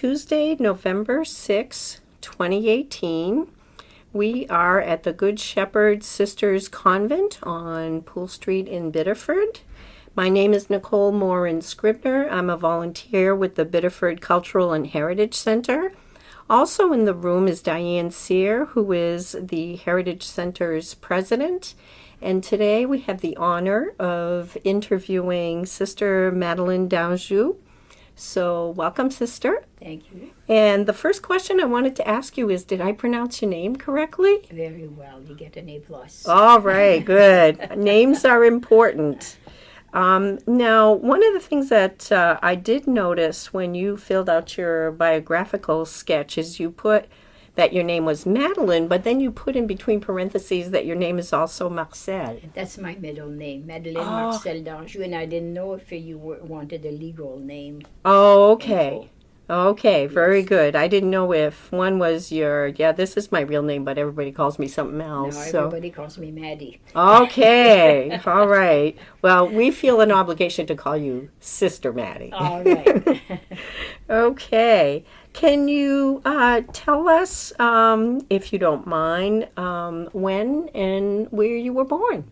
Tuesday, November 6, 2018. We are at the Good Shepherd Sisters Convent on Poole Street in Biddeford. My name is Nicole Morin-Scribner. I'm a volunteer with the Biddeford Cultural and Heritage Center. Also in the room is Diane Sear, who is the Heritage Center's president. And today we have the honor of interviewing Sister Madeleine D'Anjou. So welcome, Sister. Thank you. And the first question I wanted to ask you is, did I pronounce your name correctly? Very well. You get an A+. All right, good. Names are important. Now, one of the things that I did notice when you filled out your biographical sketch is you put that your name was Madeleine, but then you put in between parentheses that your name is also Marcel. That's my middle name, Madeleine Marcel D'Anjou, and I didn't know if you wanted a legal name. Oh, okay. Okay, very good. I didn't know if one was your, this is my real name, but everybody calls me something else. No, everybody calls me Maddie. Okay, all right. Well, we feel an obligation to call you Sister Maddie. All right. Okay. Can you tell us, if you don't mind, when and where you were born?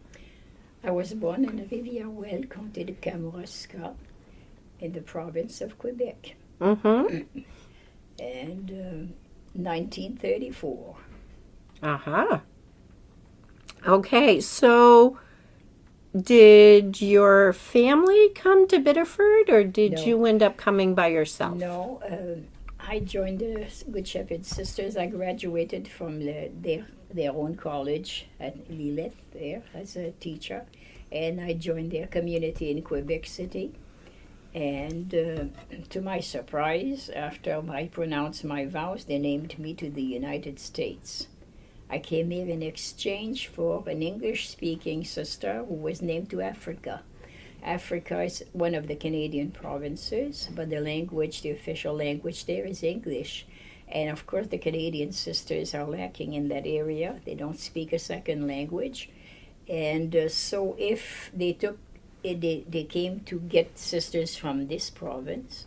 I was born in Rivière-Ouelle, Comté de Kamouraska, in the province of Quebec. Mm-hmm. And 1934. Uh-huh. Okay, so did your family come to Biddeford, or did No. you end up coming by yourself? No, I joined the Good Shepherd Sisters. I graduated from their own college at Lillet there as a teacher, and I joined their community in Quebec City. And to my surprise, after I pronounced my vows, they named me to the United States. I came here in exchange for an English-speaking sister who was named to Africa. Africa is one of the Canadian provinces, but the official language there is English. And of course, the Canadian sisters are lacking in that area. They don't speak a second language. And so if they came to get sisters from this province,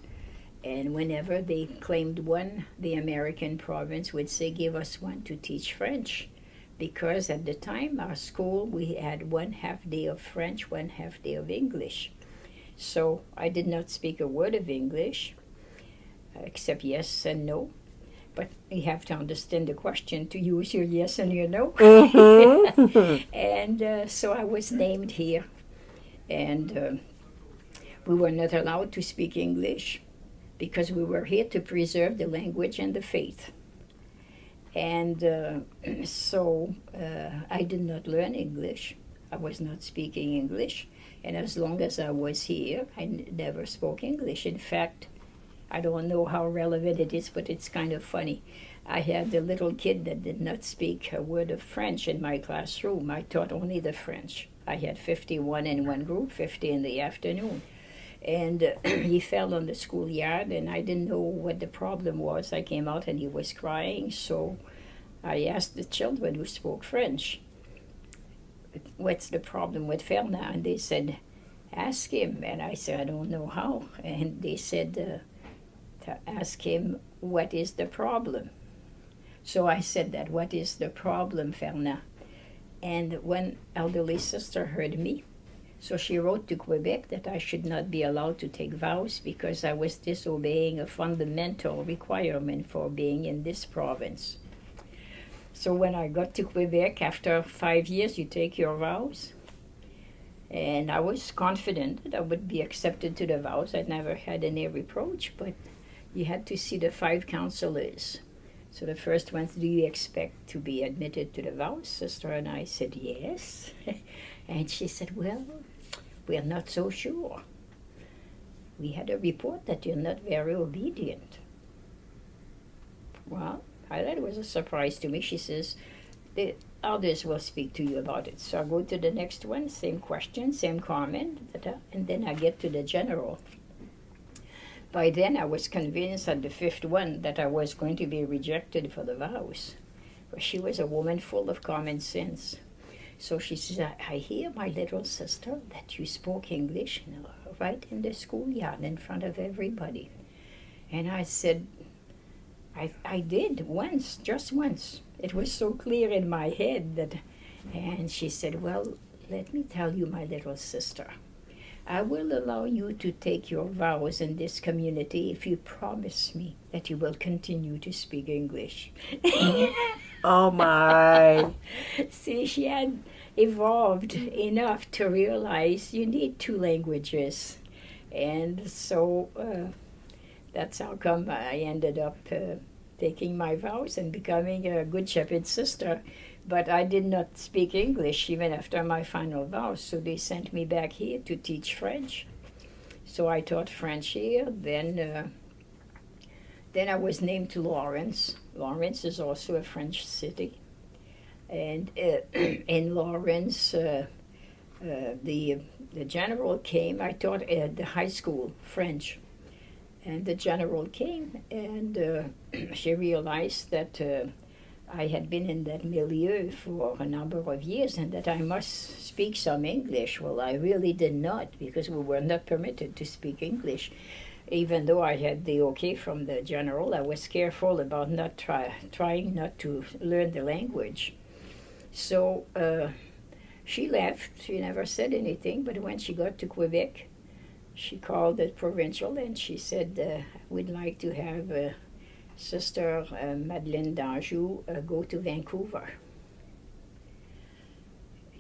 and whenever they claimed one, the American province would say, give us one to teach French. Because at the time, our school, we had 1/2 day of French, 1/2 day of English. So I did not speak a word of English, except yes and no. But you have to understand the question to use your yes and your no. Mm-hmm. And so I was named here. And we were not allowed to speak English because we were here to preserve the language and the faith. And so I did not learn English. I was not speaking English. And as long as I was here, I never spoke English. In fact, I don't know how relevant it is, but it's kind of funny. I had a little kid that did not speak a word of French in my classroom. I taught only the French. I had 51 in one group, 50 in the afternoon. And he fell on the schoolyard, and I didn't know what the problem was. I came out, and he was crying, so I asked the children who spoke French, what's the problem with Fernand? And they said, ask him. And I said, I don't know how. And they said, to ask him, what is the problem? So I said that, what is the problem, Fernand? And one elderly sister heard me, so she wrote to Quebec that I should not be allowed to take vows because I was disobeying a fundamental requirement for being in this province. So when I got to Quebec, after 5 years, you take your vows. And I was confident that I would be accepted to the vows. I'd never had any reproach, but you had to see the 5 counselors. So the first one, do you expect to be admitted to the vows, sister? And I said, yes. And she said, well, we're not so sure. We had a report that you're not very obedient. Well, that was a surprise to me. She says, the others will speak to you about it. So I go to the next one, same question, same comment, and then I get to the general. By then, I was convinced at the 5th one that I was going to be rejected for the vows. But she was a woman full of common sense. So she says, I hear, my little sister, that you spoke English right in the schoolyard in front of everybody. And I said, I did once, just once. It was so clear in my head that, and she said, well, let me tell you, my little sister, I will allow you to take your vows in this community if you promise me that you will continue to speak English. Oh my. See, she had evolved enough to realize you need two languages. And so that's how come I ended up taking my vows and becoming a Good Shepherd sister. But I did not speak English even after my final vows, so they sent me back here to teach French. So I taught French here. Then I was named to Lawrence. Lawrence is also a French city. And in Lawrence, the general came. I taught at the high school French. And the general came, and she realized that I had been in that milieu for a number of years and that I must speak some English. Well, I really did not, because we were not permitted to speak English. Even though I had the okay from the general, I was careful about not trying not to learn the language. So she left. She never said anything, but when she got to Quebec, she called the provincial and she said, we'd like to have Sister Madeleine D'Anjou go to Vancouver.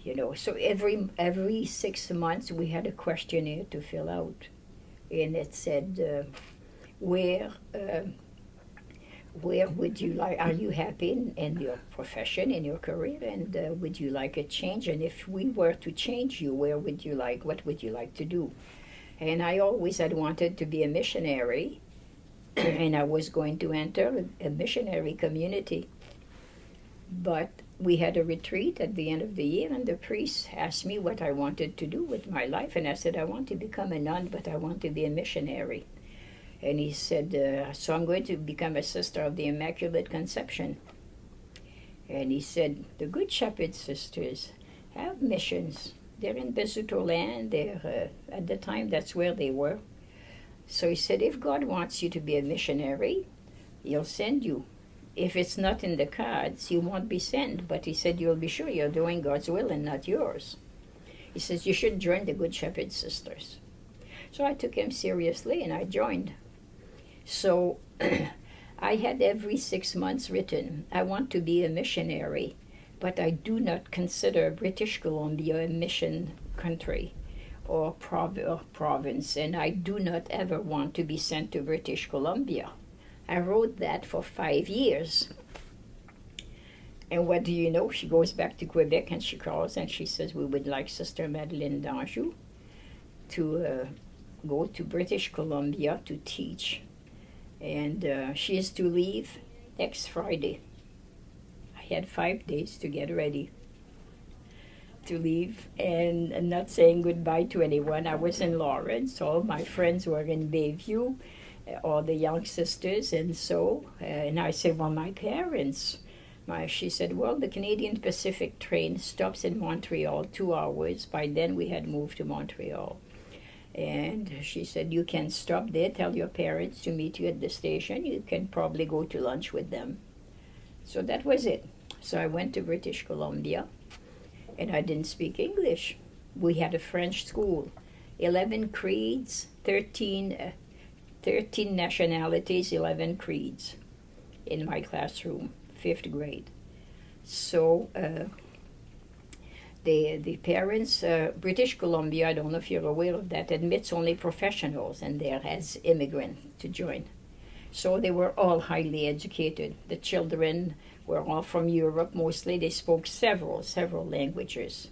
You know, so every 6 months we had a questionnaire to fill out. And it said, where would you like, are you happy in your profession, in your career, and would you like a change? And if we were to change you, what would you like to do? And I always had wanted to be a missionary, and I was going to enter a missionary community. But we had a retreat at the end of the year, and the priest asked me what I wanted to do with my life, and I said, I want to become a nun, but I want to be a missionary. And he said, so I'm going to become a sister of the Immaculate Conception. And he said, the Good Shepherd sisters have missions. They're in Biddeford land. They're at the time that's where they were. So he said, if God wants you to be a missionary, He'll send you. If it's not in the cards, you won't be sent. But he said, you'll be sure you're doing God's will and not yours. He says, you should join the Good Shepherd sisters. So I took him seriously and I joined. So I had every 6 months written, I want to be a missionary, but I do not consider British Columbia a mission country or province, and I do not ever want to be sent to British Columbia. I wrote that for 5 years. And what do you know? She goes back to Quebec and she calls and she says, we would like Sister Madeleine D'Anjou to go to British Columbia to teach. And she is to leave next Friday. I had 5 days to get ready to leave and not saying goodbye to anyone. I was in Lawrence. All my friends were in Bayview, all the young sisters, and so. And I said, well, my parents. She said, well, the Canadian Pacific train stops in Montreal 2 hours. By then we had moved to Montreal. And she said, you can stop there, tell your parents to meet you at the station. You can probably go to lunch with them. So that was it. So I went to British Columbia, and I didn't speak English. We had a French school, 11 creeds, 13 nationalities, 11 creeds in my classroom, 5th grade. So the parents, British Columbia, I don't know if you're aware of that, admits only professionals and there as immigrants to join. So they were all highly educated. The children were all from Europe mostly. They spoke several languages.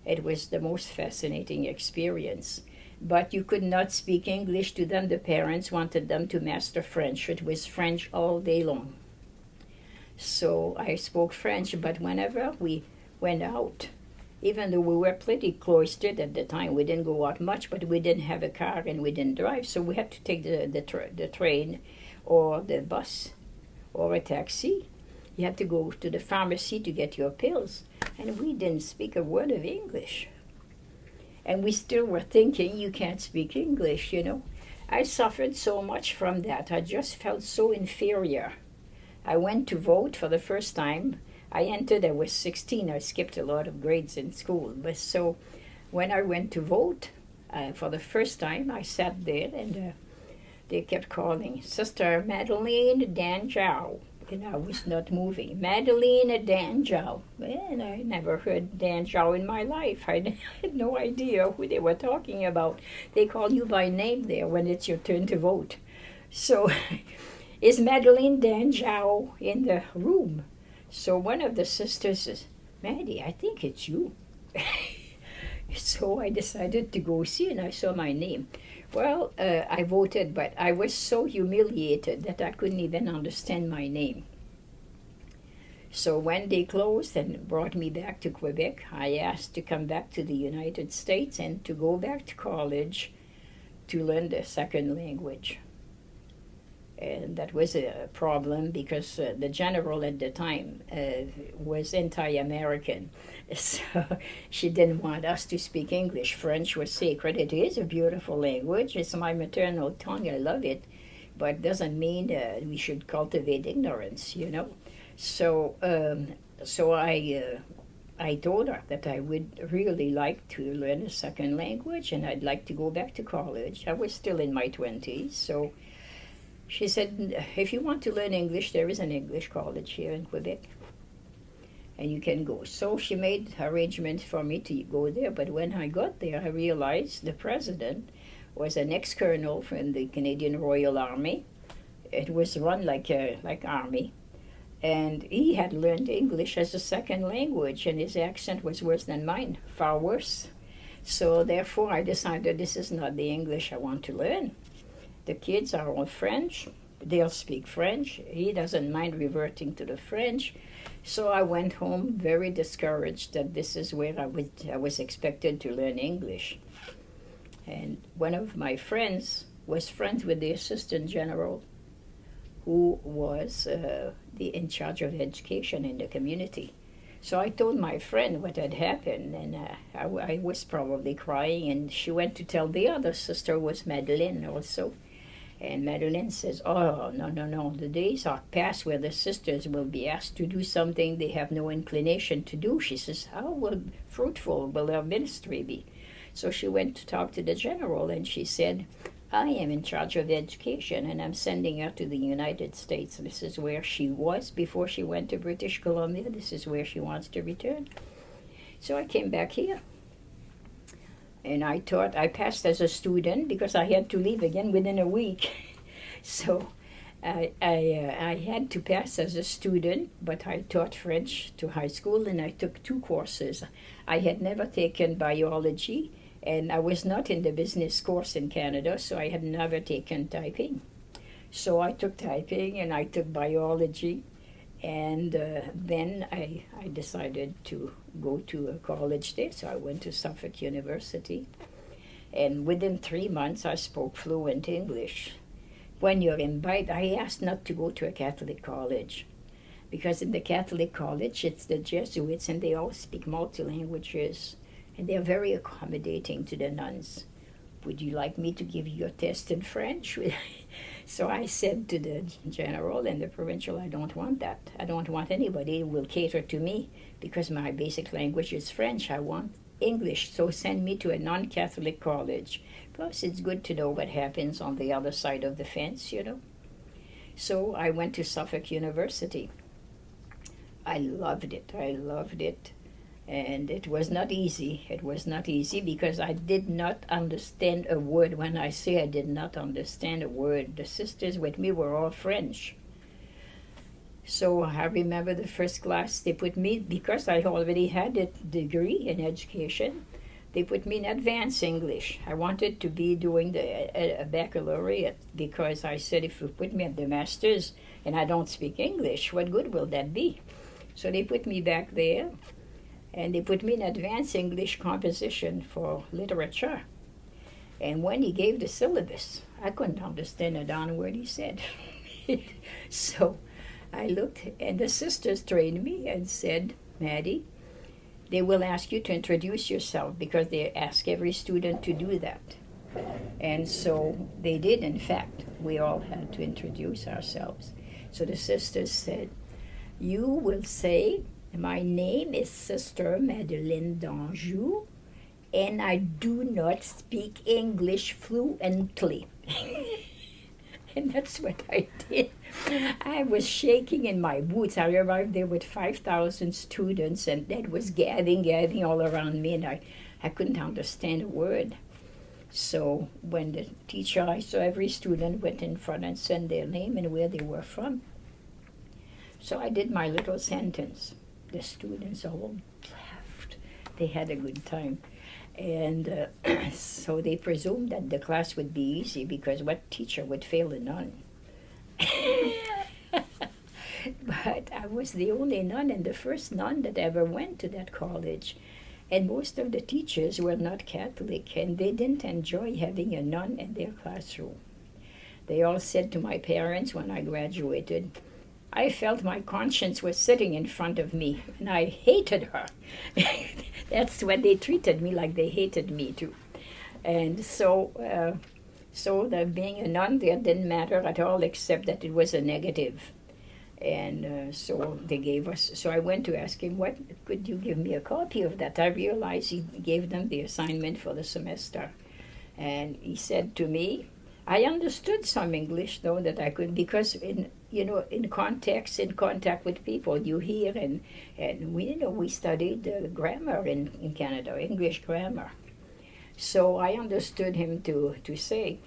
It was the most fascinating experience. But you could not speak English to them. The parents wanted them to master French. It was French all day long. So I spoke French, but whenever we went out, even though we were pretty cloistered at the time, we didn't go out much, but we didn't have a car and we didn't drive, so we had to take the train or the bus or a taxi. You had to go to the pharmacy to get your pills, and we didn't speak a word of English. And we still were thinking, you can't speak English, you know. I suffered so much from that. I just felt so inferior I went to vote for the first time. I entered, I was 16. I skipped a lot of grades in school. But so when I went to vote for the first time, I sat there and they kept calling, Sister Madeleine D'Anjou. And I was not moving. Madeleine D'Anjou. And I never heard D'Anjou in my life. I had no idea who they were talking about. They call you by name there when it's your turn to vote. So, is Madeleine D'Anjou in the room? So one of the sisters says, Maddie, I think it's you. So I decided to go see, and I saw my name. Well, I voted, but I was so humiliated that I couldn't even understand my name. So when they closed and brought me back to Quebec, I asked to come back to the United States and to go back to college to learn the second language. And that was a problem because the general at the time was anti-American. So she didn't want us to speak English. French was sacred. It is a beautiful language. It's my maternal tongue. I love it. But it doesn't mean we should cultivate ignorance, you know. So I told her that I would really like to learn a second language and I'd like to go back to college. I was still in my 20s, so she said, if you want to learn English, there is an English college here in Quebec, and you can go. So she made arrangements for me to go there, but when I got there, I realized the president was an ex-colonel from the Canadian Royal Army. It was run like army, and he had learned English as a second language, and his accent was worse than mine, far worse. So therefore, I decided this is not the English I want to learn. The kids are all French. They'll speak French. He doesn't mind reverting to the French. So I went home very discouraged that this is where I was expected to learn English. And one of my friends was friends with the assistant general who was in charge of education in the community. So I told my friend what had happened, and I was probably crying, and she went to tell the other sister, was Madeleine also. And Madeleine says, oh, no, the days are past where the sisters will be asked to do something they have no inclination to do. She says, how fruitful will their ministry be? So she went to talk to the general, and she said, I am in charge of education, and I'm sending her to the United States. This is where she was before she went to British Columbia. This is where she wants to return. So I came back here. And I thought I passed as a student because I had to leave again within a week. So I had to pass as a student, but I taught French to high school, and I took 2 courses. I had never taken biology, and I was not in the business course in Canada, so I had never taken typing. So I took typing and I took biology, and then I decided to go to a college there, so I went to Suffolk University. And within 3 months, I spoke fluent English. When you're invited, I asked not to go to a Catholic college, because in the Catholic college, it's the Jesuits, and they all speak multi-languages, and they're very accommodating to the nuns. Would you like me to give you a test in French? So I said to the general and the provincial, I don't want that. I don't want anybody who will cater to me because my basic language is French. I want English, so send me to a non-Catholic college. Plus, it's good to know what happens on the other side of the fence, you know. So I went to Suffolk University. I loved it. And it was not easy. It was not easy because I did not understand a word. When I say I did not understand a word, the sisters with me were all French. So I remember the first class they put me, because I already had a degree in education, they put me in advanced English. I wanted to be doing a baccalaureate because I said if you put me at the master's and I don't speak English, what good will that be? So they put me back there. And they put me in advanced English composition for literature. And when he gave the syllabus, I couldn't understand a darn word he said. So I looked, and the sisters trained me and said, Maddie, they will ask you to introduce yourself because they ask every student to do that. And so they did, in fact. We all had to introduce ourselves. So the sisters said, "You will say, my name is Sister Madeleine D'Anjou, and I do not speak English fluently." And that's what I did. I was shaking in my boots. I arrived there with 5,000 students, and that was gathering all around me, and I couldn't understand a word. So when the teacher, I saw every student went in front and said their name and where they were from. So I did my little sentence. The students all laughed. They had a good time. And so they presumed that the class would be easy, because what teacher would fail a nun? But I was the only nun and the first nun that ever went to that college. And most of the teachers were not Catholic, and they didn't enjoy having a nun in their classroom. They all said to my parents when I graduated, I felt my conscience was sitting in front of me, and I hated her. That's when they treated me, like they hated me too. And so the being a nun there didn't matter at all, except that it was a negative. And so they gave us, so I went to ask him, what, could you give me a copy of that? I realized he gave them the assignment for the semester. And he said to me, I understood some English, though, that I could, because in contact with people, you hear, and we studied grammar in Canada, English grammar. So I understood him to say,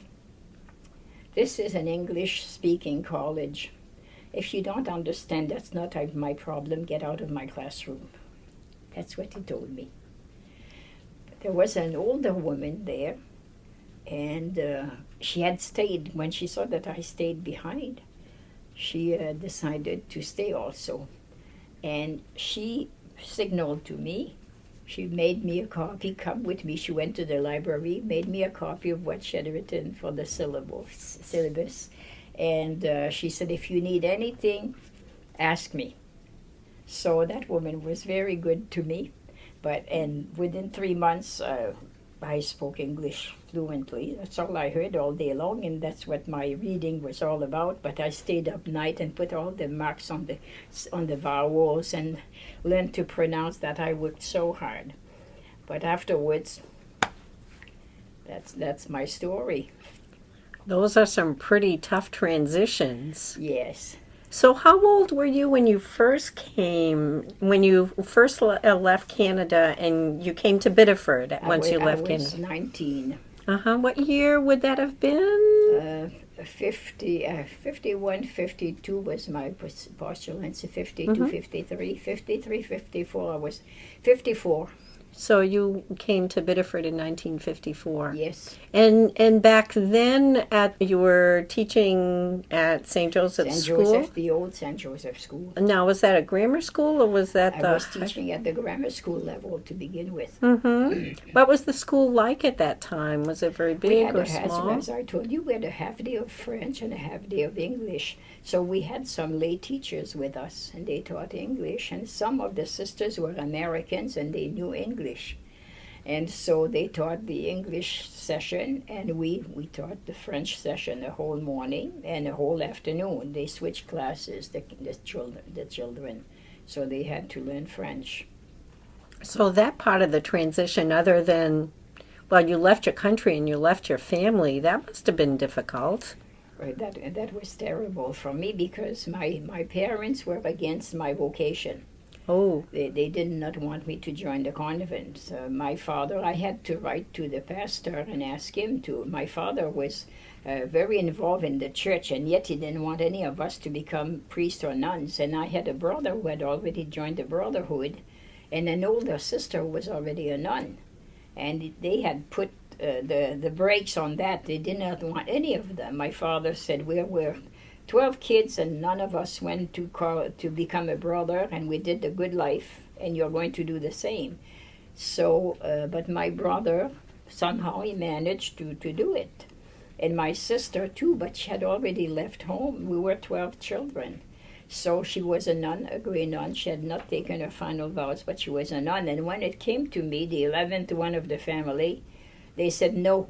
this is an English-speaking college. If you don't understand, that's not my problem. Get out of my classroom. That's what he told me. There was an older woman there, and she had stayed. When she saw that I stayed behind, she decided to stay also. And she signaled to me. She made me a copy, come with me. She went to the library, made me a copy of what she had written for the syllabus. And she said, if you need anything, ask me. So that woman was very good to me. And within 3 months, I spoke English fluently. That's all I heard all day long, and that's what my reading was all about. But I stayed up night and put all the marks on the vowels and learned to pronounce that. I worked so hard. But afterwards, that's my story. Those are some pretty tough transitions. Yes. So how old were you when you first left Canada and you came to Biddeford once you left Canada? I was 19. What year would that have been? 51, 52 was my postulance, 52, 53, 53, 54. I was 54. So you came to Biddeford in 1954. Yes. And back then, you were teaching at St. Joseph's School? Joseph, the old St. Joseph School. Now, was that a grammar school, or was that I was teaching at the grammar school level to begin with. What was the school like at that time? Was it very big or small? As I told you, we had a half day of French and a half day of English. So we had some lay teachers with us, and they taught English. And some of the sisters were Americans, and they knew English. And so they taught the English session, and we taught the French session the whole morning and the whole afternoon. They switched classes, the children, so they had to learn French. So that part of the transition, other than, well, you left your country and you left your family, that must have been difficult. Right, that was terrible for me, because my parents were against my vocation. Oh. They did not want me to join the convent. My father, I had to write to the pastor and ask him to. My father was very involved in the church, and yet he didn't want any of us to become priests or nuns. And I had a brother who had already joined the brotherhood, and an older sister who was already a nun. And they had put the brakes on that. They did not want any of them. My father said, we're 12 kids, and none of us went to become a brother, and we did the good life, and you're going to do the same. So, but my brother, somehow he managed to do it. And my sister too, but she had already left home. We were 12 children. So she was a nun, a grey nun. She had not taken her final vows, but she was a nun. And when it came to me, the 11th one of the family, they said, no,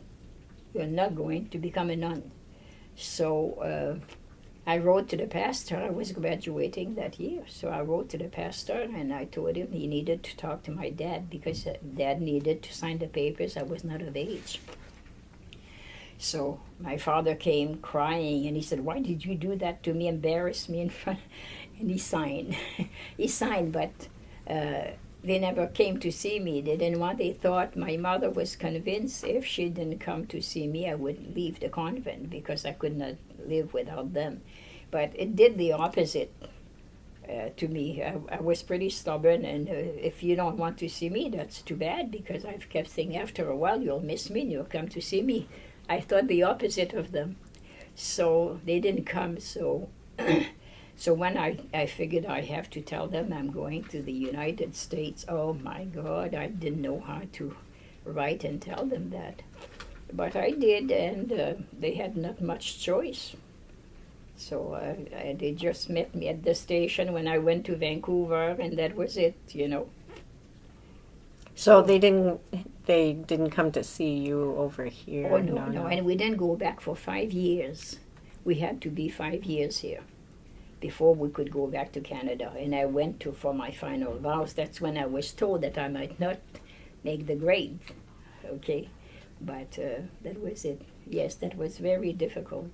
you're not going to become a nun. So I wrote to the pastor. I was graduating that year, so I wrote to the pastor and I told him he needed to talk to my dad because Dad needed to sign the papers. I was not of age. So my father came crying and he said, "Why did you do that to me? Embarrass me in front." And he signed. He signed, but they never came to see me. They didn't want. They thought my mother was convinced if she didn't come to see me, I would leave the convent because I could not live without them. But it did the opposite to me. I was pretty stubborn, and if you don't want to see me, that's too bad because I've kept thinking after a while you'll miss me and you'll come to see me. I thought the opposite of them. So they didn't come. So so when I figured I have to tell them I'm going to the United States, oh my God, I didn't know how to write and tell them that. But I did, and they had not much choice. So they just met me at the station when I went to Vancouver, and that was it, you know. So they didn't come to see you over here? Oh, no. And we didn't go back for 5 years. We had to be 5 years here before we could go back to Canada. And I went for my final vows. That's when I was told that I might not make the grade, okay? But that was it. Yes, that was very difficult.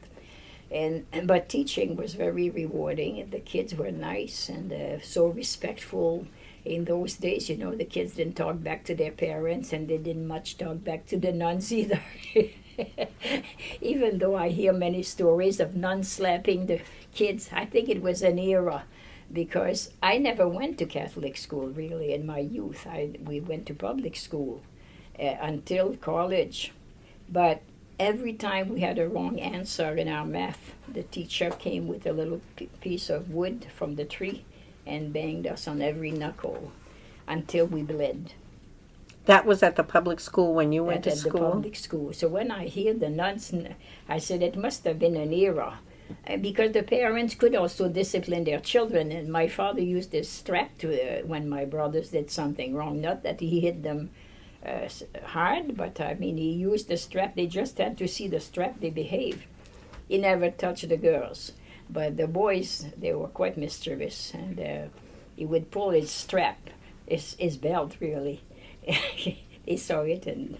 But teaching was very rewarding, and the kids were nice and so respectful. In those days, you know, the kids didn't talk back to their parents, and they didn't much talk back to the nuns either. Even though I hear many stories of nuns slapping the kids, I think it was an era, because I never went to Catholic school really in my youth. We went to public school until college, but every time we had a wrong answer in our math, the teacher came with a little piece of wood from the tree and banged us on every knuckle until we bled. That was at the public school when you went to school? At the public school. So when I hear the nuns, I said it must have been an era. Because the parents could also discipline their children. And my father used this strap to when my brothers did something wrong. Not that he hit them hard, but I mean, he used the strap. They just had to see the strap, they behaved. He never touched the girls. But the boys, they were quite mischievous, and he would pull his strap, his belt really. They saw it, and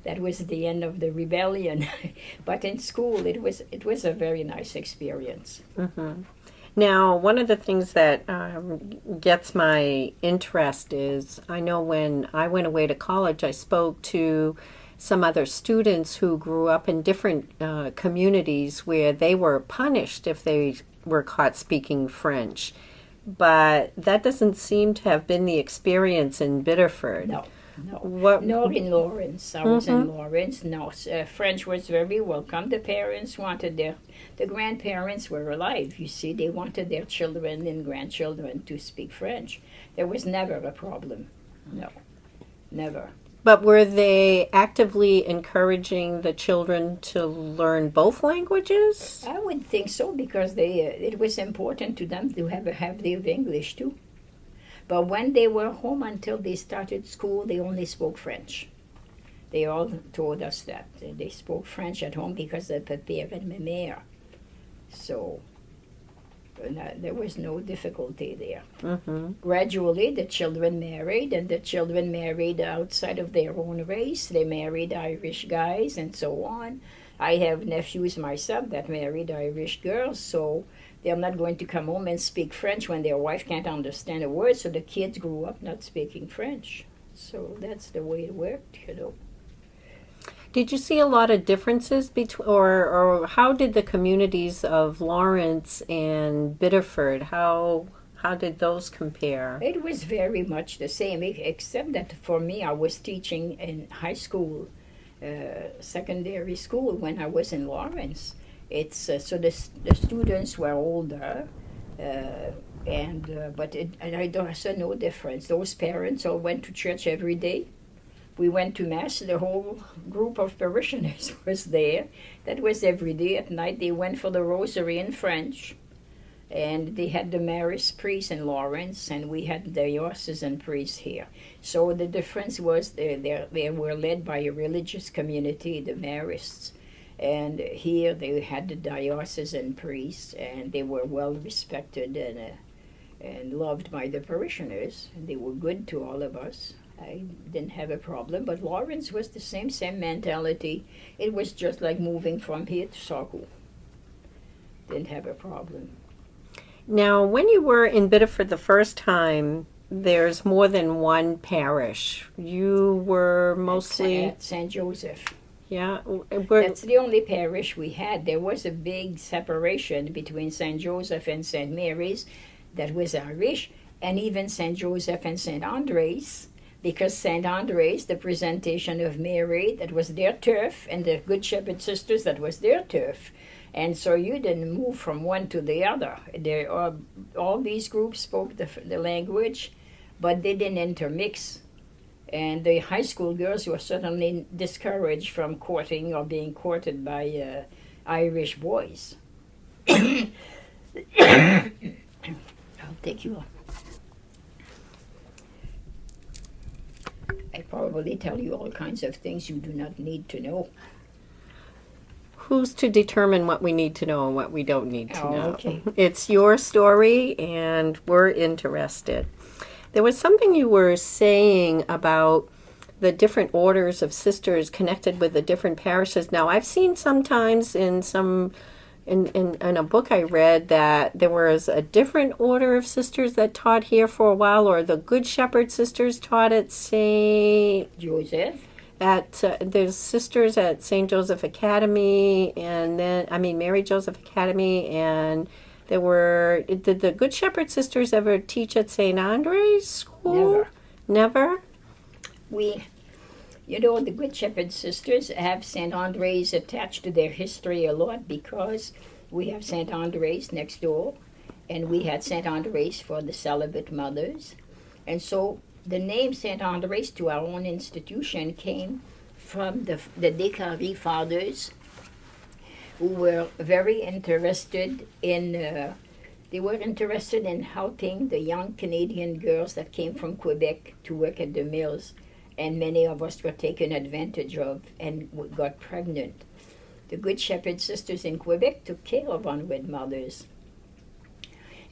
that was the end of the rebellion. But in school, it was a very nice experience. Mm-hmm. Now, one of the things that gets my interest is, I know when I went away to college, I spoke to some other students who grew up in different communities where they were punished if they were caught speaking French. But that doesn't seem to have been the experience in Biddeford. No. Nor in Lawrence. I was in Lawrence. No, French was very welcome. The parents wanted the grandparents were alive, you see. They wanted their children and grandchildren to speak French. There was never a problem. No, never. But were they actively encouraging the children to learn both languages? I would think so, because it was important to them to have the English too. But when they were home until they started school, they only spoke French. They all told us that. They spoke French at home because of père et ma mère. So there was no difficulty there. Mm-hmm. Gradually, the children married, and the children married outside of their own race. They married Irish guys and so on. I have nephews myself that married Irish girls, so they're not going to come home and speak French when their wife can't understand a word, so the kids grew up not speaking French. So that's the way it worked, you know. Did you see a lot of differences between, or how did the communities of Lawrence and Biddeford, how did those compare? It was very much the same, except that for me, I was teaching in high school, secondary school when I was in Lawrence. It's so the students were older, but I saw no difference. Those parents all went to church every day. We went to Mass, the whole group of parishioners was there. That was every day. At night they went for the rosary in French. And they had the Maris priest in Lawrence, and we had the diocesan priest here. So the difference was they were led by a religious community, the Marists. And here they had the diocesan priests, and they were well respected and loved by the parishioners. And they were good to all of us. I didn't have a problem, but Lawrence was the same mentality. It was just like moving from here to Saku. Didn't have a problem. Now, when you were in Biddeford the first time, there's more than one parish. You were mostly At St. Joseph. Yeah, That's the only parish we had. There was a big separation between St. Joseph and St. Mary's that was Irish, and even St. Joseph and St. Andre's, because St. Andre's, the presentation of Mary, that was their turf, and the Good Shepherd Sisters, that was their turf. And so you didn't move from one to the other. All these groups spoke the language, but they didn't intermix. And the high school girls were certainly discouraged from courting or being courted by Irish boys. I'll take you off. I probably tell you all kinds of things you do not need to know. Who's to determine what we need to know and what we don't need to know? Okay. It's your story, and we're interested. There was something you were saying about the different orders of sisters connected with the different parishes. Now, I've seen sometimes in a book I read that there was a different order of sisters that taught here for a while, or the Good Shepherd sisters taught at Joseph? There's sisters at St. Joseph Academy, and then, Mary Joseph Academy, and did the Good Shepherd sisters ever teach at St. Andre's School? Never? The Good Shepherd sisters have St. Andre's attached to their history a lot, because we have St. Andre's next door, and we had St. Andre's for the celibate mothers. And so the name St. Andre's to our own institution came from the Decari fathers, who were very interested in helping the young Canadian girls that came from Quebec to work at the mills, and many of us were taken advantage of and got pregnant. The Good Shepherd sisters in Quebec took care of unwed mothers,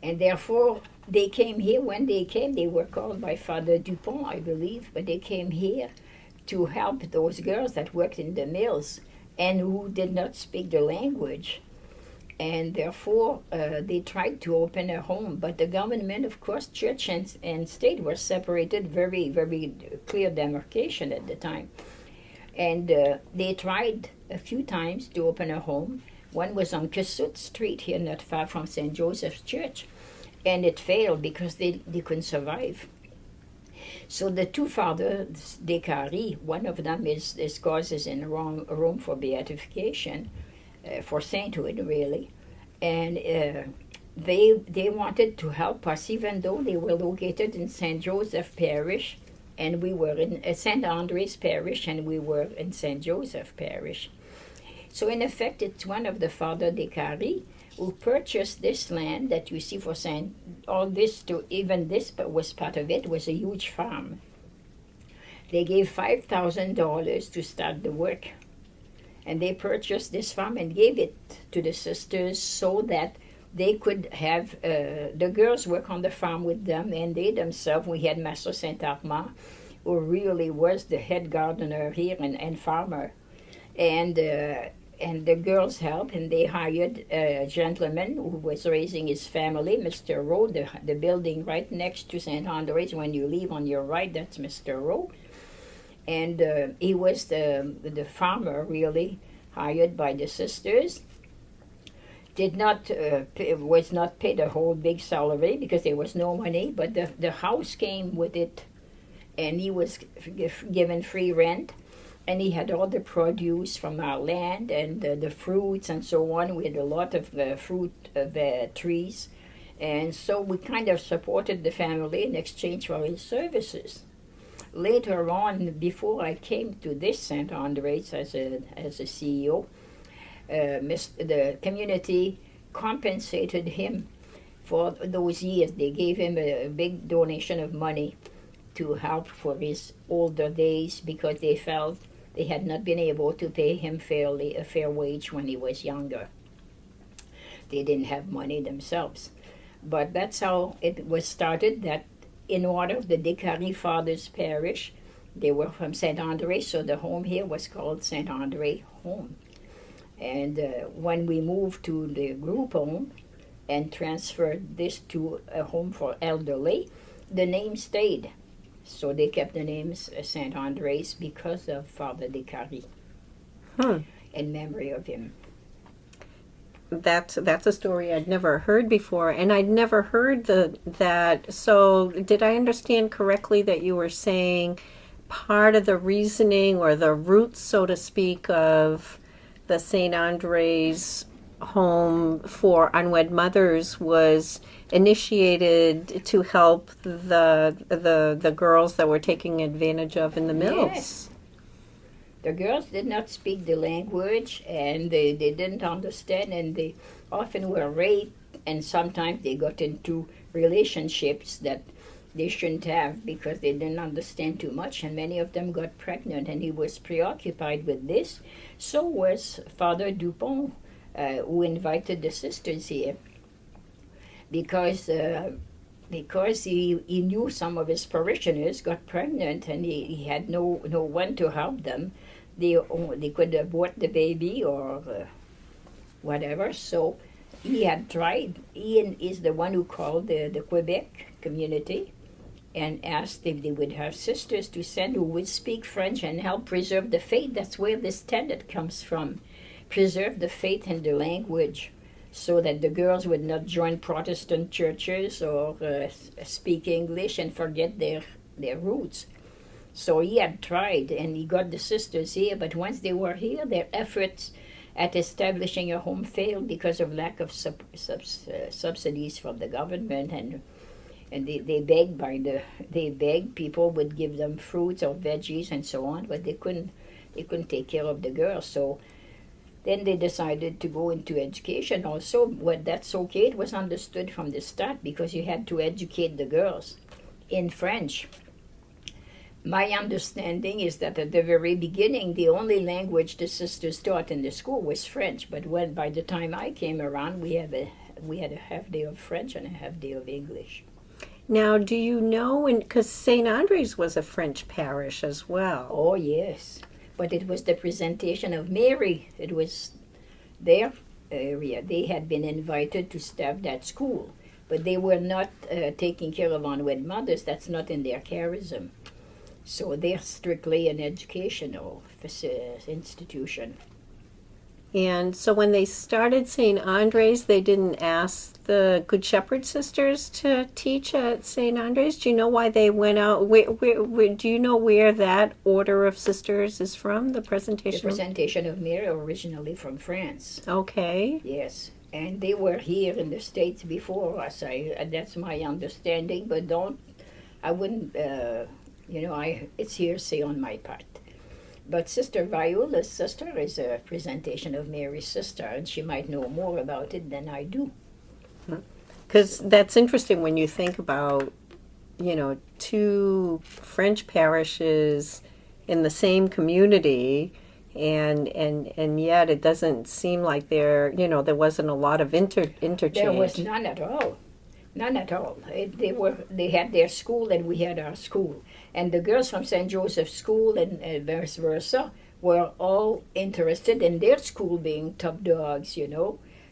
and therefore they came here. When they came, they were called by Father Dupont, I believe, but they came here to help those girls that worked in the mills and who did not speak the language. And therefore, they tried to open a home. But the government, of course, church and state were separated, very, very clear demarcation at the time. And they tried a few times to open a home. One was on Cassuth Street here, not far from St. Joseph's Church. And it failed because they couldn't survive. So the two fathers, Decari, one of them is causes in Rome for beatification, for sainthood, really. And they wanted to help us, even though they were located in St. Joseph Parish, and we were in St. Andre's Parish, and we were in St. Joseph Parish. So in effect, it's one of the Father Decari who purchased this land that you see for all this to even this, but was part of it, was a huge farm. They gave $5,000 to start the work, and they purchased this farm and gave it to the sisters so that they could have the girls work on the farm with them, and they themselves, we had Master Saint Armand, who really was the head gardener here and farmer, and the girls helped, and they hired a gentleman who was raising his family, Mr. Rowe, the building right next to St. Andre's. When you leave on your right, that's Mr. Rowe. And he was the farmer, really, hired by the sisters. Was not paid a whole big salary because there was no money, but the house came with it, and he was given free rent. And he had all the produce from our land and the fruits and so on. We had a lot of fruit trees. And so we kind of supported the family in exchange for his services. Later on, before I came to this St. Andre's as a CEO, the community compensated him for those years. They gave him a big donation of money to help for his older days, because they felt They had not been able to pay him fairly a fair wage when he was younger. They didn't have money themselves. But that's how it was started, that in order of the Descaries Fathers Parish, they were from St. Andre, so the home here was called St. Andre Home. And when we moved to the group home and transferred this to a home for elderly, the name stayed. So they kept the names St. Andre's because of Father Descaries, in memory of him. That's a story I'd never heard before, and I'd never heard that. So did I understand correctly that you were saying part of the reasoning or the roots, so to speak, of the St. Andre's home for unwed mothers was initiated to help the girls that were taken advantage of in the mills? Yes. The girls did not speak the language, and they didn't understand, and they often were raped, and sometimes they got into relationships that they shouldn't have because they didn't understand too much, and many of them got pregnant, and he was preoccupied with this. So was Father Dupont, who invited the sisters here, because he knew some of his parishioners got pregnant, and he had no one to help them. They could abort the baby or whatever. So he had tried. Ian is the one who called the Quebec community and asked if they would have sisters to send who would speak French and help preserve the faith. That's where this tenet comes from. Preserve the faith and the language, so that the girls would not join Protestant churches or speak English and forget their roots. So he had tried, and he got the sisters here, but once they were here, their efforts at establishing a home failed because of lack of subsidies from the government, and they begged people would give them fruits or veggies and so on, but they couldn't take care of the girls. So then they decided to go into education also. Well, that's okay. It was understood from the start because you had to educate the girls in French. My understanding is that at the very beginning, the only language the sisters taught in the school was French. But by the time I came around, we had a half day of French and a half day of English. Now, do you know, because St. Andre's was a French parish as well? Oh, yes. But it was the presentation of Mary. It was their area. They had been invited to staff that school. But they were not taking care of unwed mothers. That's not in their charism. So they're strictly an educational institution. And so when they started St. Andre's, they didn't ask the Good Shepherd sisters to teach at St. Andre's? Do you know why they went out? Do you know where that order of sisters is from, the presentation? The presentation of Mary originally from France. Okay. Yes. And they were here in the States before us. That's my understanding, but I wouldn't, it's hearsay on my part. But Sister Viola's sister is a presentation of Mary's sister, and she might know more about it than I do. Because that's interesting when you think about, two French parishes in the same community, and yet it doesn't seem like there wasn't a lot of interchange. There was none at all. None at all. They had their school and we had our school. And the girls from St. Joseph's School and vice versa were all interested in their school being top dogs,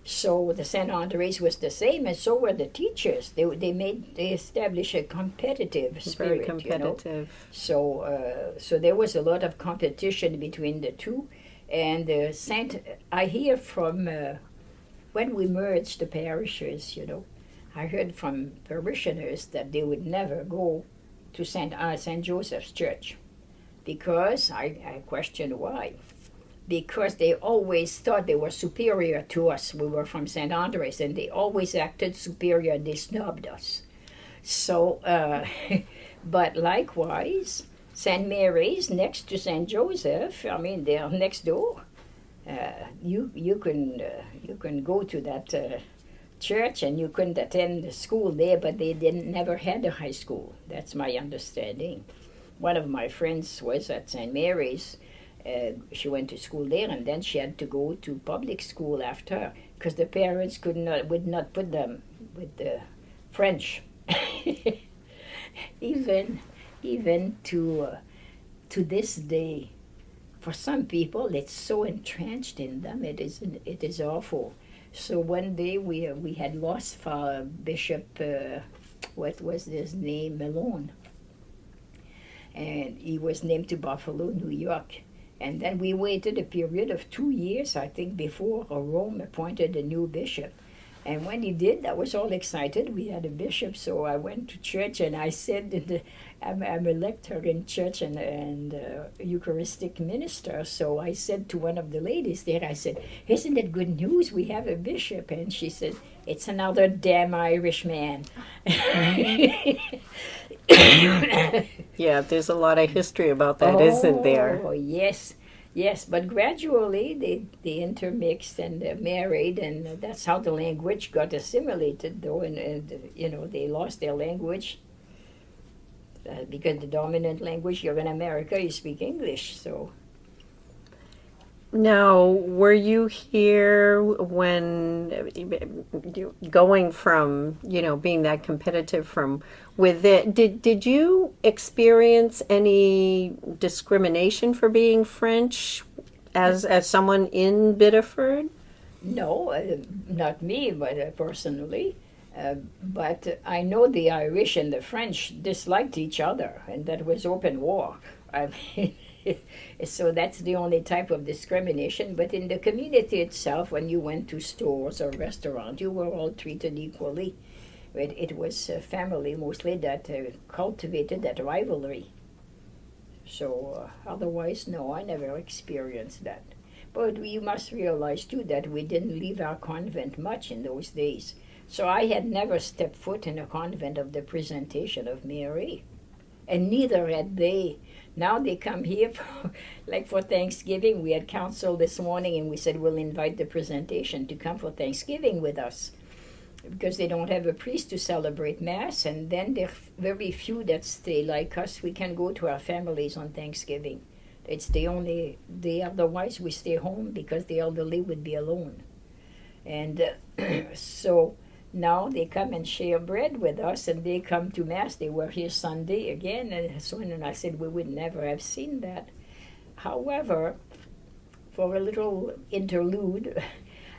So the St. Andre's was the same, and so were the teachers. They established a competitive spirit, Very competitive. So there was a lot of competition between the two. And I hear from when we merged the parishes, I heard from parishioners that they would never go to St. Joseph's Church because I questioned why. Because they always thought they were superior to us. We were from St. Andre's, and they always acted superior. They snubbed us. So, but likewise, St. Mary's next to St. Joseph. I mean, they're next door. You can go to that church, and you couldn't attend the school there, but they never had a high school. That's my understanding. One of my friends was at St. Mary's, She went to school there, and then she had to go to public school after, because the parents would not put them with the French. even to this day, for some people, it's so entrenched in them. It is awful. So one day we had lost for Bishop, what was his name, Malone, and he was named to Buffalo, New York. And then we waited a period of 2 years, I think, before Rome appointed a new bishop. And when he did, I was all excited. We had a bishop, so I went to church and I said, I'm a lector in church and Eucharistic minister. So I said to one of the ladies there, I said, isn't it good news? We have a bishop. And she said, it's another damn Irish man. Yeah, there's a lot of history about that, isn't there? Oh, yes. Yes, but gradually they intermixed and married, and that's how the language got assimilated, though, and they lost their language because the dominant language here in America, you speak English, so. Now, were you here when going from, being that competitive from with it, did you experience any discrimination for being French as someone in Biddeford? No, not me, but personally. But I know the Irish and the French disliked each other, and that was open war. I mean, so that's the only type of discrimination. But in the community itself, when you went to stores or restaurants, you were all treated equally. It was family mostly that cultivated that rivalry. So otherwise, no, I never experienced that. But you must realize, too, that we didn't leave our convent much in those days. So I had never stepped foot in a convent of the Presentation of Mary. And neither had they. Now they come here for Thanksgiving. We had council this morning and we said we'll invite the Presentation to come for Thanksgiving with us, because they don't have a priest to celebrate Mass, and then there are very few that stay like us. We can go to our families on Thanksgiving. It's the only day, otherwise we stay home because the elderly would be alone. And so now they come and share bread with us, and they come to Mass. They were here Sunday again, and so on, and I said we would never have seen that. However, for a little interlude,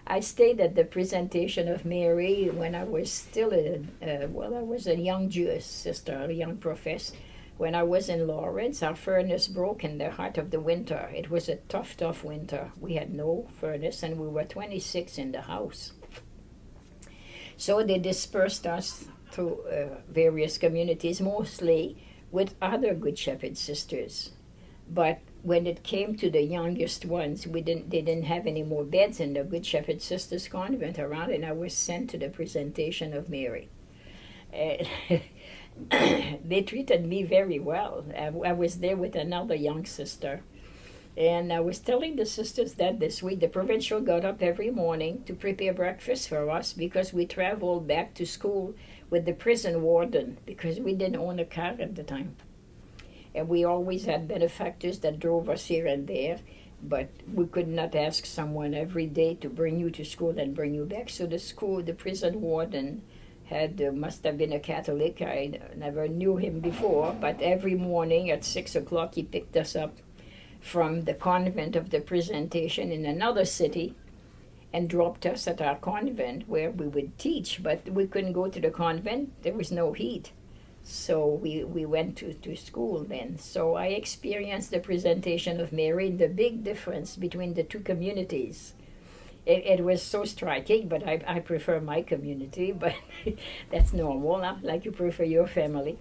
I stayed at the Presentation of Mary when I was still I was a young Jewish sister, a young professor. When I was in Lawrence, our furnace broke in the heart of the winter. It was a tough winter. We had no furnace, and we were 26 in the house. So they dispersed us to various communities, mostly with other Good Shepherd sisters. But when it came to the youngest ones, they didn't have any more beds in the Good Shepherd Sisters convent around, and I was sent to the Presentation of Mary. They treated me very well. I was there with another young sister, and I was telling the sisters that this week the provincial got up every morning to prepare breakfast for us, because we traveled back to school with the prison warden, because we didn't own a car at the time. And we always had benefactors that drove us here and there, but we could not ask someone every day to bring you to school and bring you back. So the prison warden must have been a Catholic. I never knew him before, but every morning at 6 o'clock he picked us up from the convent of the Presentation in another city and dropped us at our convent where we would teach, but we couldn't go to the convent. There was no heat. So we went to school then. So I experienced the Presentation of Mary, the big difference between the two communities. It was so striking, but I prefer my community, but that's normal, huh? Like you prefer your family.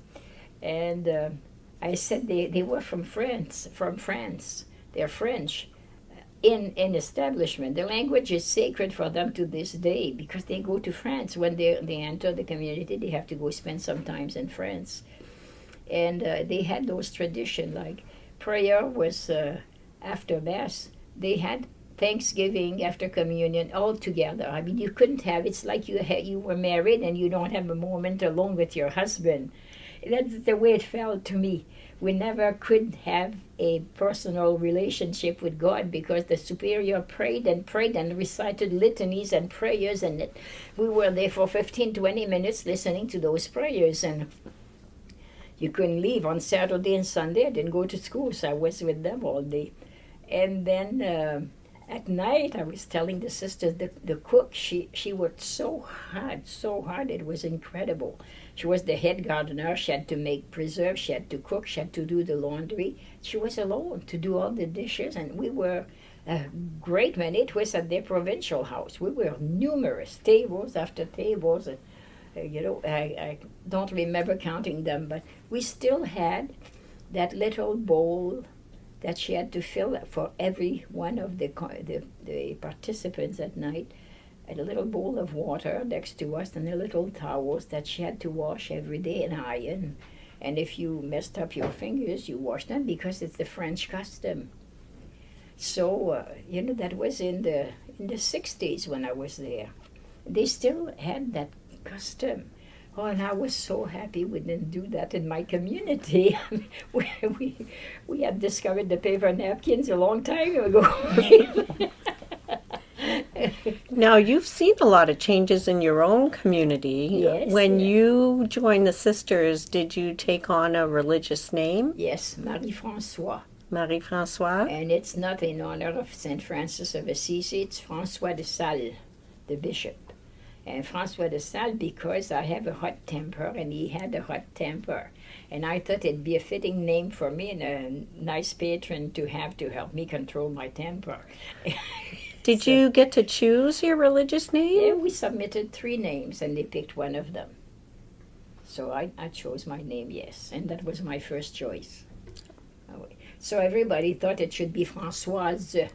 And I said they were from France. They're French. In establishment, the language is sacred for them to this day, because they go to France. When they enter the community, they have to go spend some time in France. And they had those traditions, like prayer was after Mass. They had Thanksgiving after communion all together. I mean, you couldn't have, it's like you were married and you don't have a moment alone with your husband. That's the way it felt to me. We never could have a personal relationship with God because the superior prayed and prayed and recited litanies and prayers, and we were there for 15, 20 minutes listening to those prayers, and you couldn't leave on Saturday and Sunday. I didn't go to school, so I was with them all day. And then at night, I was telling the sisters, the cook, she worked so hard, it was incredible. She was the head gardener. She had to make preserves, she had to cook, she had to do the laundry. She was alone to do all the dishes, and we were great when it was at their provincial house. We were numerous, tables after tables. I don't remember counting them, but we still had that little bowl that she had to fill for every one of the participants at night, a little bowl of water next to us, and the little towels that she had to wash every day and iron. And if you messed up your fingers, you washed them because it's the French custom. So that was in the 60s when I was there. They still had that custom. Oh, and I was so happy we didn't do that in my community. we had discovered the paper napkins a long time ago. Now, you've seen a lot of changes in your own community. Yes. When you joined the sisters, did you take on a religious name? Yes, Marie-François. Marie-François? And it's not in honor of St. Francis of Assisi, it's François de Sales, the bishop. And François de Sales because I have a hot temper and he had a hot temper. And I thought it'd be a fitting name for me and a nice patron to have to help me control my temper. Did you get to choose your religious name? Yeah, we submitted 3 names and they picked one of them. So I chose my name, yes, and that was my first choice. So everybody thought it should be Françoise,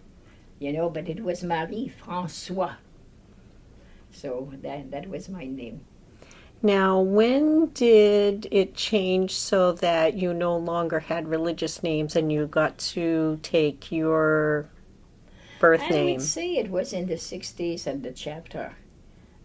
but it was Marie-François. So that was my name. Now, when did it change so that you no longer had religious names and you got to take your birth name? I would say it was in the 60s at the chapter.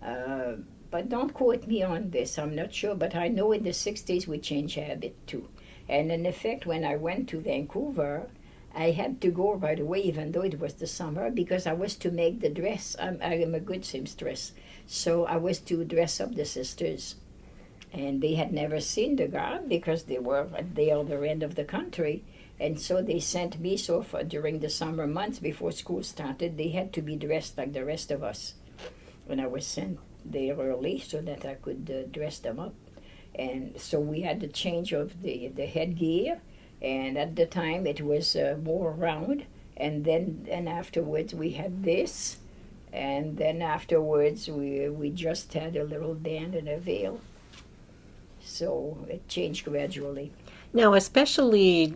But don't quote me on this, I'm not sure, but I know in the 60s we changed habit too. And in effect, when I went to Vancouver, I had to go right away, even though it was the summer, because I was to make the dress. I am a good seamstress, so I was to dress up the sisters. And they had never seen the garb because they were at the other end of the country. And so they sent me, during the summer months before school started, they had to be dressed like the rest of us. And I was sent there early so that I could dress them up. And so we had the change of the headgear. And at the time it was more round, and then afterwards we had this, and then afterwards we just had a little band and a veil. So it changed gradually. Now, especially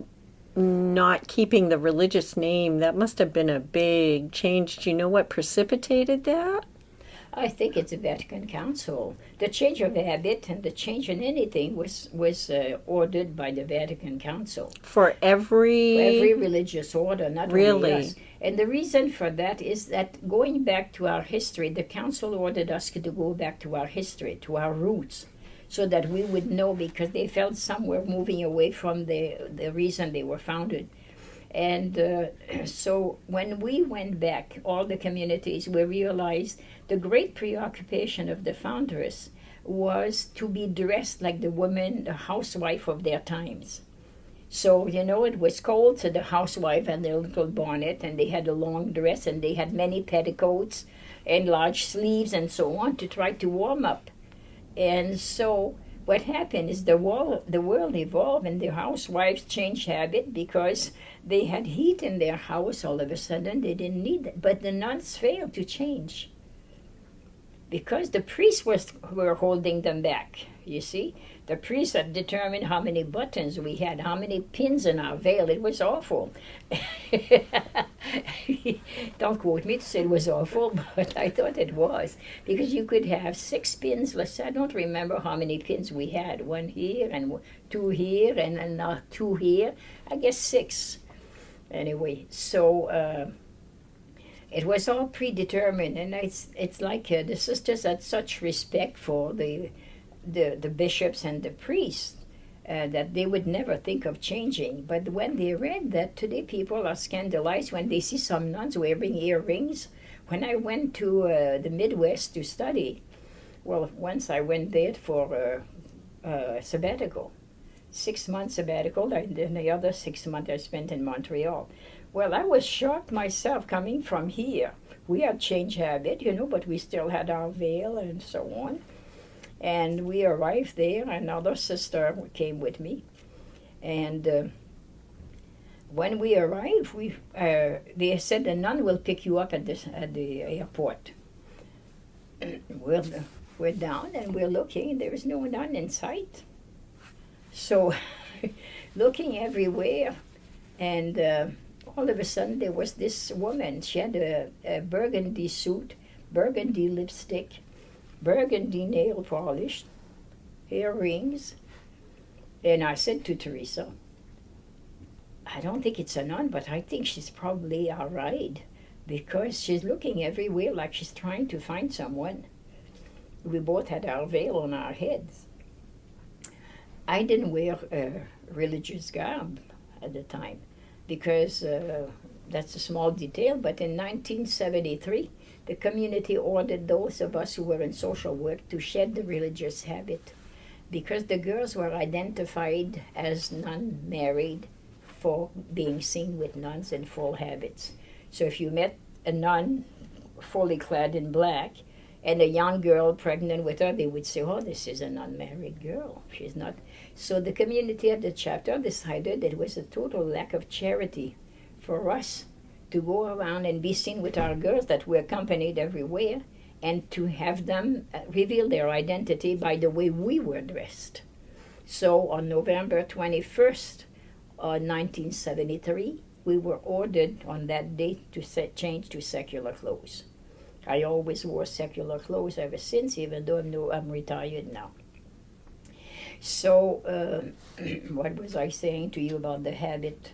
not keeping the religious name, that must have been a big change. Do you know what precipitated that? I think it's the Vatican Council. The change of habit and the change in anything was ordered by the Vatican Council. For every religious order, not really only us. And the reason for that is that going back to our history, the Council ordered us to go back to our history, to our roots, so that we would know, because they felt some were moving away from the reason they were founded. And so when we went back, all the communities, we realized the great preoccupation of the founders was to be dressed like the woman, the housewife of their times. So, it was cold, so the housewife had their little bonnet, and they had a long dress, and they had many petticoats and large sleeves and so on to try to warm up. And so what happened is the world evolved, and the housewives changed habit because they had heat in their house all of a sudden. They didn't need it. But the nuns failed to change because the priests were holding them back, you see. The priests had determined how many buttons we had, how many pins in our veil. It was awful. Don't quote me to say it was awful, but I thought it was. Because you could have 6 pins. I don't remember how many pins we had. 1 here and 2 here and 2 here. I guess 6. Anyway, so it was all predetermined. And it's like the sisters had such respect for the bishops and the priests that they would never think of changing. But when they read that today people are scandalized when they see some nuns wearing earrings, when I went to the Midwest to study, well, once I went there for a sabbatical, 6 months sabbatical, and then the other 6 months I spent in Montreal. Well, I was shocked myself coming from here. We had changed habit, but we still had our veil and so on. And we arrived there. Another sister came with me. And when we arrived, they said the nun will pick you up at the airport. We're down and we're looking. There is no nun in sight. So looking everywhere, and all of a sudden there was this woman. She had a burgundy suit, burgundy lipstick, burgundy nail polish, earrings. And I said to Teresa, I don't think it's a nun, but I think she's probably all right, because she's looking everywhere like she's trying to find someone. We both had our veil on our heads. I didn't wear a religious garb at the time, because that's a small detail, but in 1973, the community ordered those of us who were in social work to shed the religious habit, because the girls were identified as non-married for being seen with nuns in full habits. So if you met a nun fully clad in black and a young girl pregnant with her, they would say, oh, this is an unmarried girl. She's not. So the community at the chapter decided that it was a total lack of charity for us to go around and be seen with our girls that were accompanied everywhere, and to have them reveal their identity by the way we were dressed. So on November 21st, 1973, we were ordered on that date to change to secular clothes. I always wore secular clothes ever since, even though I'm retired now. So what was I saying to you about the habit?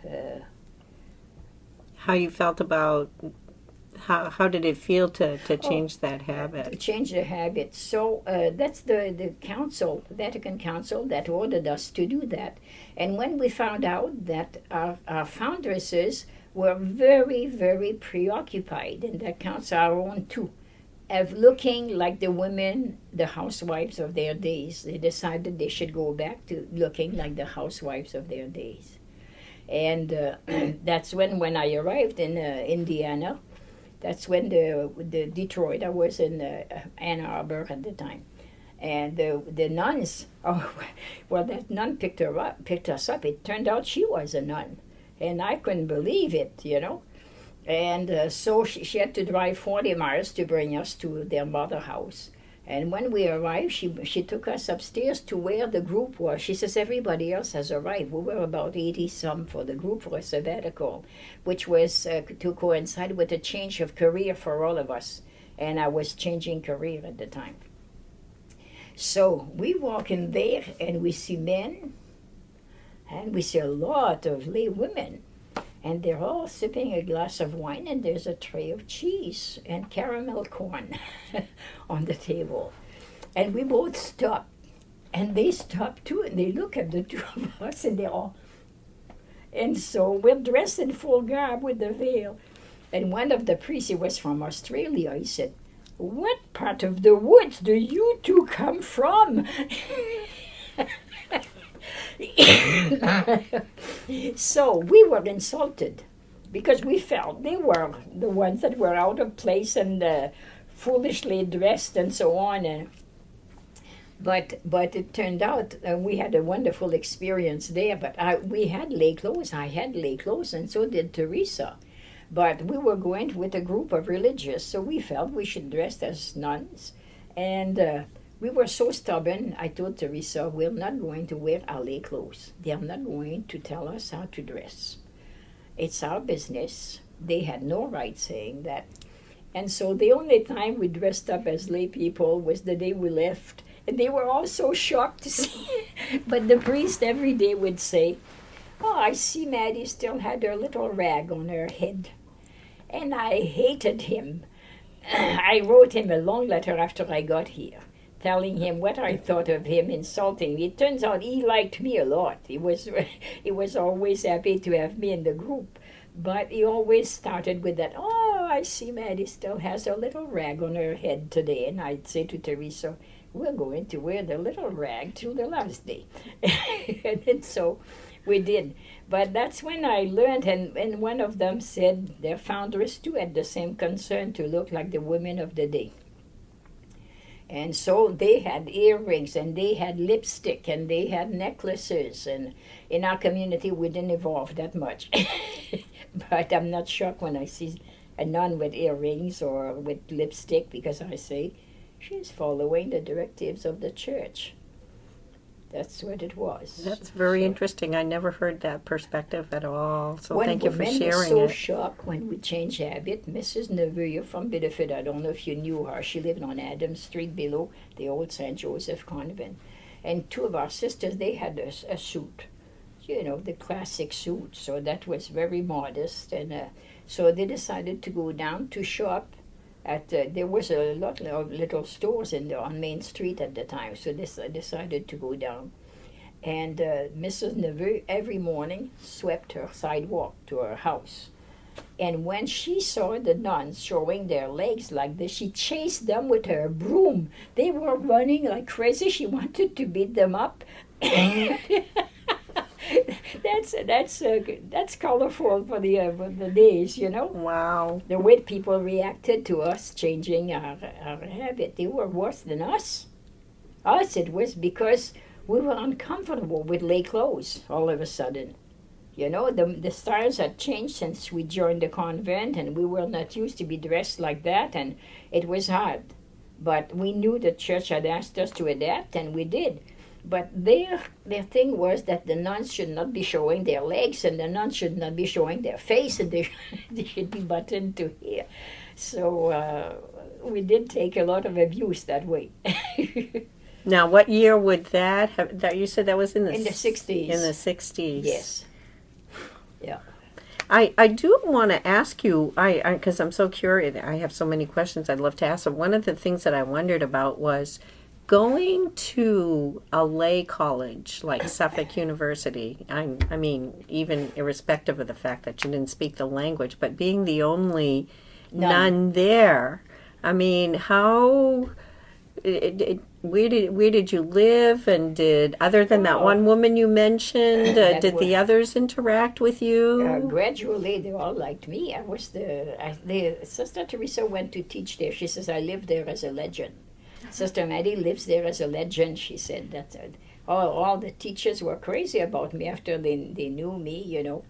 How you felt about, how did it feel to change that habit? To change the habit. So that's the council, Vatican Council, that ordered us to do that. And when we found out that our foundresses were very, very preoccupied, and that counts our own too, of looking like the women, the housewives of their days. They decided they should go back to looking like the housewives of their days. And that's when I arrived in Indiana. That's when the Detroit, I was in Ann Arbor at the time. And the nuns, that nun picked us up. It turned out she was a nun. And I couldn't believe it, And so she had to drive 40 miles to bring us to their mother house. And when we arrived, she took us upstairs to where the group was. She says, everybody else has arrived. We were about 80-some for the group for a sabbatical, which was to coincide with a change of career for all of us. And I was changing career at the time. So we walk in there, and we see men, and we see a lot of lay women. And they're all sipping a glass of wine, and there's a tray of cheese and caramel corn on the table. And we both stop, and they stop too, and they look at the two of us, and they're all... And so we're dressed in full garb with the veil. And one of the priests, he was from Australia, he said, what part of the woods do you two come from? So we were insulted because we felt they were the ones that were out of place and foolishly dressed and so on. But it turned out we had a wonderful experience there. But we had lay clothes. I had lay clothes, and so did Teresa. But we were going with a group of religious, so we felt we should dress as nuns. And we were so stubborn, I told Teresa, we're not going to wear our lay clothes. They are not going to tell us how to dress. It's our business. They had no right saying that. And so the only time we dressed up as lay people was the day we left. And they were all so shocked to see. But the priest every day would say, oh, I see Maddie still had her little rag on her head. And I hated him. I wrote him a long letter after I got here, telling him what I thought of him insulting me. It turns out he liked me a lot. He was he was always happy to have me in the group. But he always started with that, oh, I see Maddie still has a little rag on her head today. And I'd say to Teresa, we're going to wear the little rag till the last day. And so we did. But that's when I learned, and one of them said their foundress too had the same concern, to look like the women of the day. And so they had earrings, and they had lipstick, and they had necklaces. And in our community, we didn't evolve that much. But I'm not shocked when I see a nun with earrings or with lipstick, because I say, she's following the directives of the church. That's what it was. That's very interesting. I never heard that perspective at all. So When thank you for women sharing were so it. shocked when we changed habit. Mrs. Neveu from Biddeford, I don't know if you knew her. She lived on Adams Street below the old St. Joseph Convent. And two of our sisters, they had a suit, you know, the classic suit. So that was very modest. And so they decided to go down to shop at, there was a lot of little stores on Main Street at the time. So they decided to go down. And Mrs. Neveu every morning swept her sidewalk to her house. And when she saw the nuns showing their legs like this, she chased them with her broom. They were running like crazy. She wanted to beat them up. That's colorful for the days, you know. Wow. The way people reacted to us changing our habit, they were worse than us. Us, it was because we were uncomfortable with lay clothes all of a sudden. You know, the styles had changed since we joined the convent, and we were not used to be dressed like that, and it was hard. But we knew the church had asked us to adapt, and we did. But their thing was that the nuns should not be showing their legs, and the nuns should not be showing their face, and they should be buttoned to here. So we did take a lot of abuse that way. Now, what year would that have? That you said that was in the In the 60s. In the 60s. Yes. Yeah. I do want to ask you, because I'm so curious. I have so many questions I'd love to ask. So one of the things that I wondered about was going to a lay college like Suffolk University. I mean, even irrespective of the fact that you didn't speak the language, but being the only nun there. I mean, how? Where did you live, and other than that one woman you mentioned, did the others interact with you? Gradually, they all liked me. I was the Sister Teresa went to teach there. She says, I live there as a legend. Sister Maddie lives there as a legend. She said that all the teachers were crazy about me after they knew me, you know.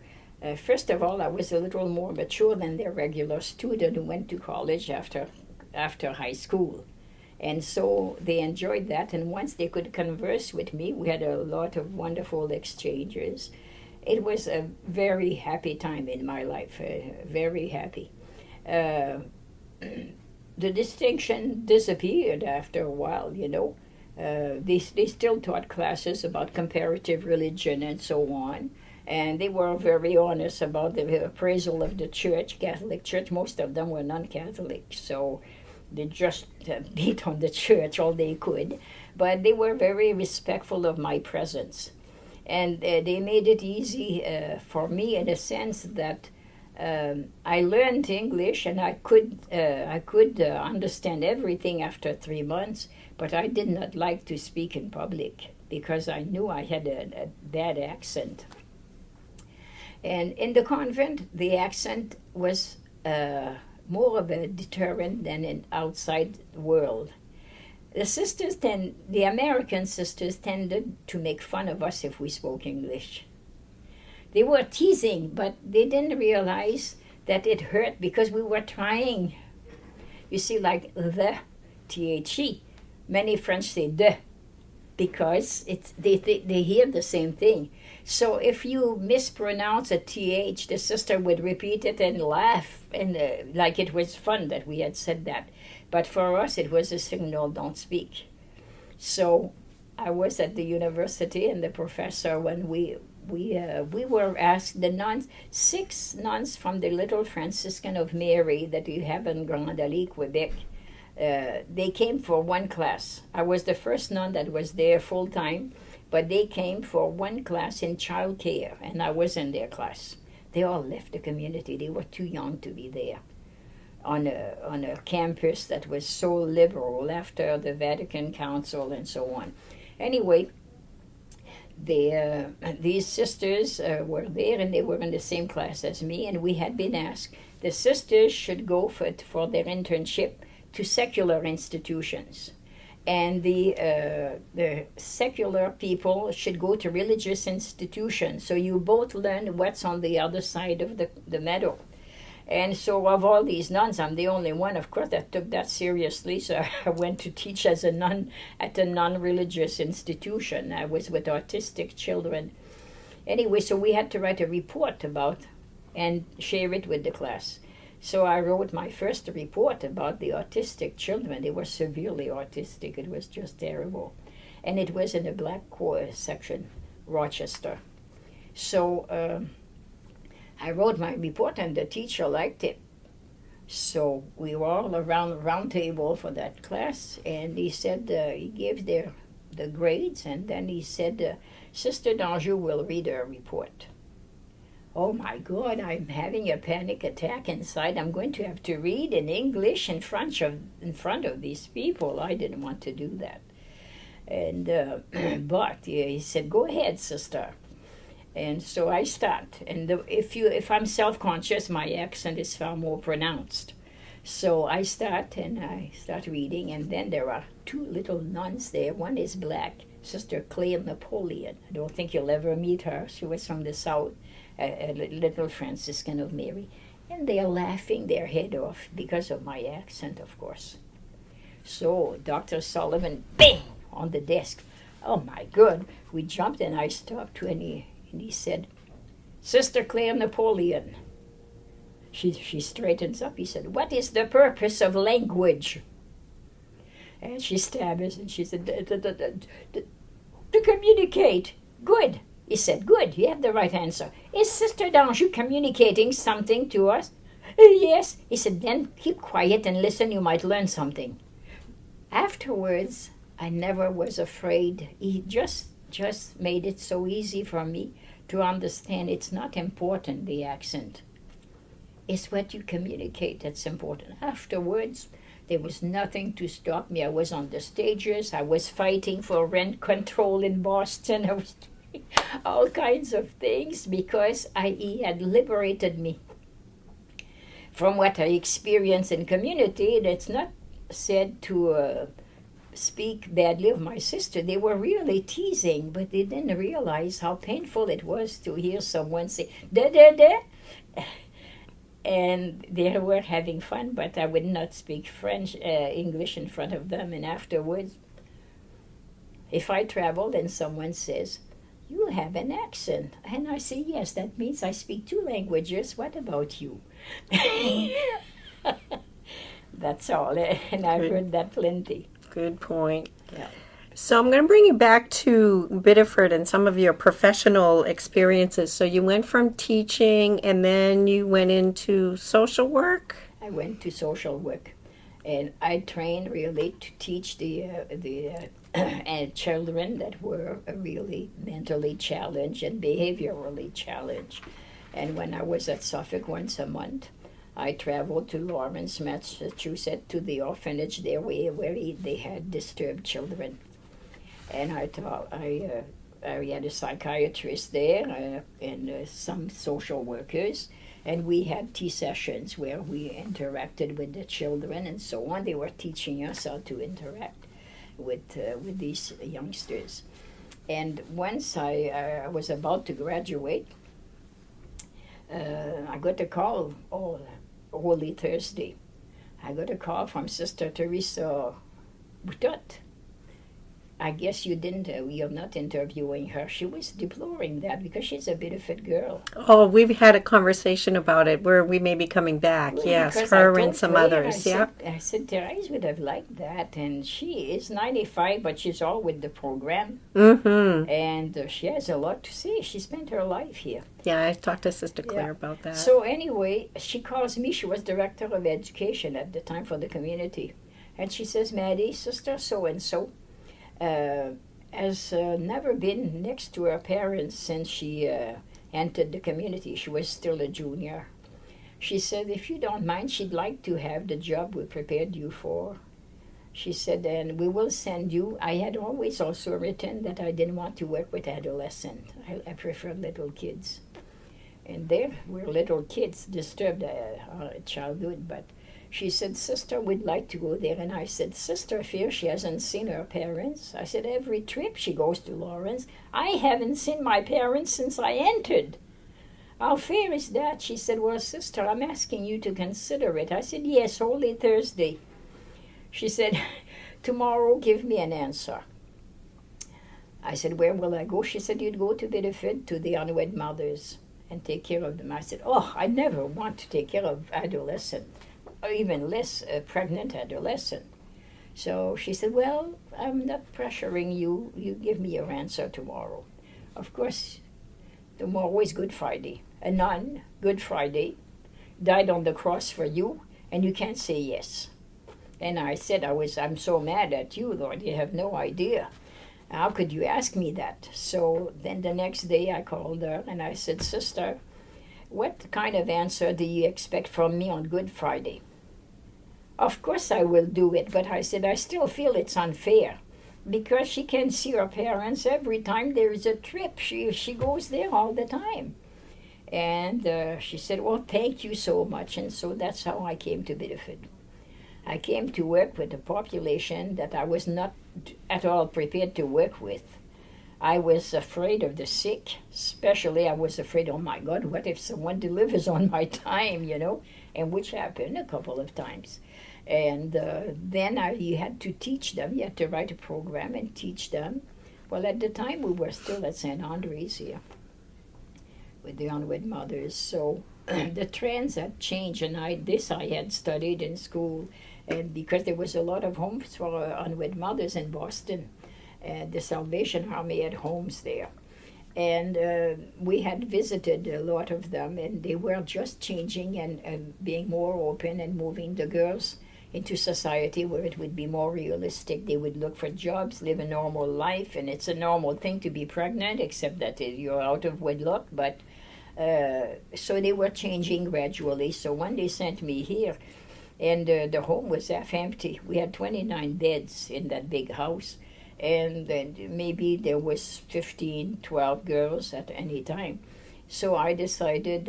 First of all, I was a little more mature than their regular student who went to college after high school. And so they enjoyed that, and once they could converse with me, we had a lot of wonderful exchanges. It was a very happy time in my life, very happy. The distinction disappeared after a while, you know. They still taught classes about comparative religion and so on, and they were very honest about the appraisal of the church, Catholic Church. Most of them were non-Catholic, so they just beat on the church all they could, but they were very respectful of my presence. And they made it easy for me in a sense that I learned English, and I could understand everything after 3 months, but I did not like to speak in public because I knew I had a bad accent. And in the convent, the accent was more of a deterrent than in outside world. The American sisters tended to make fun of us if we spoke English. They were teasing, but they didn't realize that it hurt because we were trying. You see, like the, T-H-E. Many French say de, because they hear the same thing. So if you mispronounce a TH, the sister would repeat it and laugh, and like it was fun that we had said that. But for us, it was a signal, don't speak. So I was at the university, and the professor, when we were asked, the nuns, 6 nuns from the Little Franciscan of Mary that you have in Grande Allée, Quebec, they came for one class. I was the first nun that was there full time, but they came for one class in child care, and I was in their class. They all left the community. They were too young to be there on a campus that was so liberal after the Vatican Council and so on. Anyway, these sisters were there, and they were in the same class as me, and we had been asked the sisters should go for their internship to secular institutions, and the secular people should go to religious institutions. So you both learn what's on the other side of the meadow. And so of all these nuns, I'm the only one, of course, that took that seriously. So I went to teach as a nun at a non-religious institution. I was with autistic children. Anyway, so we had to write a report about and share it with the class. So I wrote my first report about the autistic children. They were severely autistic. It was just terrible. And it was in the black section, Rochester. So I wrote my report, and the teacher liked it. So we were all around the round table for that class, and he said, he gave the grades, and then he said, Sister D'Anjou will read her report. Oh my God, I'm having a panic attack inside. I'm going to have to read in English in front of these people. I didn't want to do that. And but he said, go ahead, sister. And so I start. And if I'm self-conscious, my accent is far more pronounced. So I start, and I start reading, and then there are two little nuns there. One is black, Sister Claire Napoleon. I don't think you'll ever meet her. She was from the South, a little Franciscan of Mary. And they are laughing their head off because of my accent, of course. So Dr. Sullivan, bang, on the desk. Oh my God. We jumped, and I stopped, and he said, Sister Claire Napoleon. She straightens up. He said, what is the purpose of language? And she stammers, and she said, to communicate. Good. He said, good, you have the right answer. Is Sister D'Anjou communicating something to us? Yes. He said, then keep quiet and listen, you might learn something. Afterwards, I never was afraid. He just made it so easy for me to understand it's not important, the accent. It's what you communicate that's important. Afterwards, there was nothing to stop me. I was on the stages. I was fighting for rent control in Boston. I was doing all kinds of things because he had liberated me from what I experienced in community. It's not said to speak badly of my sister. They were really teasing, but they didn't realize how painful it was to hear someone say, da da da. And they were having fun, but I would not speak English in front of them. And afterwards, if I traveled and someone says, you have an accent, and I say, yes, that means I speak two languages. What about you? That's all. And I've heard that plenty. Good point. Yeah. So I'm going to bring you back to Biddeford and some of your professional experiences. So you went from teaching, and then you went into social work? I went to social work, and I trained really to teach the children that were really mentally challenged and behaviorally challenged. And when I was at Suffolk once a month, I traveled to Lawrence, Massachusetts, to the orphanage there where they had disturbed children. And I had a psychiatrist there and some social workers, and we had tea sessions where we interacted with the children and so on. They were teaching us how to interact with these youngsters. And once I was about to graduate, I got a call Holy Thursday. I got a call from Sister Teresa Boutot. I guess you're not interviewing her. She was deploring that because she's a Biddeford girl. Oh, we've had a conversation about it where we may be coming back. Well, yes, her and some Claire, others. I said, Therese would have liked that. And she is 95, but she's all with the program. Mm-hmm. And she has a lot to say. She spent her life here. Yeah, I talked to Sister Claire about that. So anyway, she calls me. She was director of education at the time for the community. And she says, Maddie, sister so-and-so has never been next to her parents since she entered the community. She was still a junior. She said, if you don't mind, she'd like to have the job we prepared you for. She said, and we will send you. I had always also written that I didn't want to work with adolescents. I prefer little kids. And there were little kids, disturbed childhood. But she said, sister, we'd like to go there. And I said, sister, fear she hasn't seen her parents. I said, every trip she goes to Lawrence. I haven't seen my parents since I entered. How fair is that? She said, well, sister, I'm asking you to consider it. I said, yes, Holy Thursday. She said, tomorrow give me an answer. I said, where will I go? She said, you'd go to Biddeford to the unwed mothers and take care of them. I said, oh, I never want to take care of adolescent, or even less pregnant adolescent. So she said, well, I'm not pressuring you. You give me your answer tomorrow. Of course, tomorrow is Good Friday. A nun, Good Friday, died on the cross for you, and you can't say yes. And I said, I'm so mad at you, Lord, you have no idea. How could you ask me that? So then the next day I called her and I said, sister, what kind of answer do you expect from me on Good Friday? Of course I will do it, but I said, I still feel it's unfair because she can see her parents every time there is a trip. She goes there all the time. And she said, well, thank you so much. And so that's how I came to Biddeford. I came to work with a population that I was not at all prepared to work with. I was afraid of the sick, especially I was afraid, oh my God, what if someone delivers on my time, and which happened a couple of times. And then you had to teach them, you had to write a program and teach them. Well, at the time we were still at St. Andre's here with the unwed mothers, so the trends had changed, and I had studied in school, and because there was a lot of homes for unwed mothers in Boston, the Salvation Army had homes there, and we had visited a lot of them, and they were just changing and being more open and moving the girls into society where it would be more realistic. They would look for jobs, live a normal life, and it's a normal thing to be pregnant, except that you're out of wedlock, but so they were changing gradually. So when they sent me here, and the home was half empty. We had 29 beds in that big house, and maybe there was 15, 12 girls at any time. So I decided,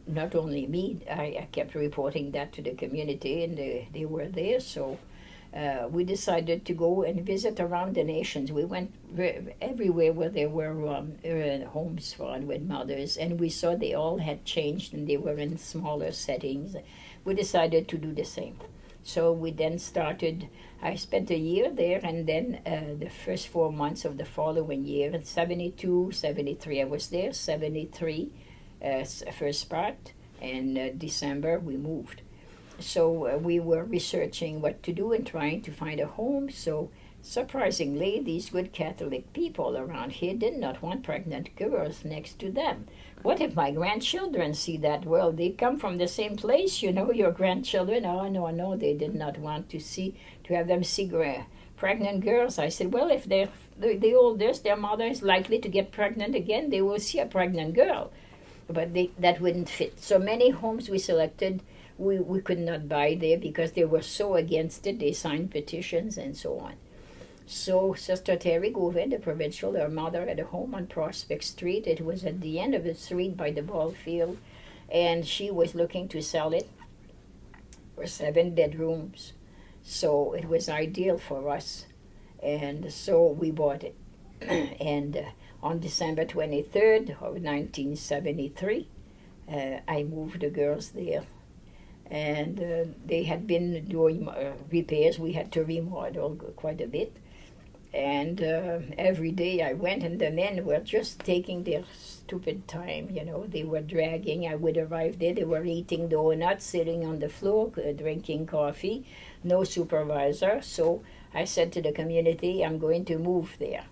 not only me, I kept reporting that to the community, and they were there. So we decided to go and visit around the nations. We went everywhere where there were homes for unwed mothers, and we saw they all had changed and they were in smaller settings. We decided to do the same. So we then started, I spent a year there, and then the first 4 months of the following year, in 72, 73 I was there, 73 first part, and December we moved. So we were researching what to do and trying to find a home. So surprisingly, these good Catholic people around here did not want pregnant girls next to them. What if my grandchildren see that? Well, they come from the same place, your grandchildren. Oh, no, they did not want to have them see pregnant girls. I said, well, if they're the oldest, their mother is likely to get pregnant again, they will see a pregnant girl. But that wouldn't fit. So many homes we selected, we could not buy there because they were so against it. They signed petitions and so on. So Sister Terry Govan, the provincial, her mother had a home on Prospect Street. It was at the end of the street by the ball field, and she was looking to sell it for 7 bedrooms. So it was ideal for us, and so we bought it. And on December 23rd of 1973, I moved the girls there. And they had been doing repairs. We had to remodel quite a bit. And every day I went, and the men were just taking their stupid time, They were dragging. I would arrive there. They were eating donuts, sitting on the floor, drinking coffee. No supervisor. So I said to the community, I'm going to move there.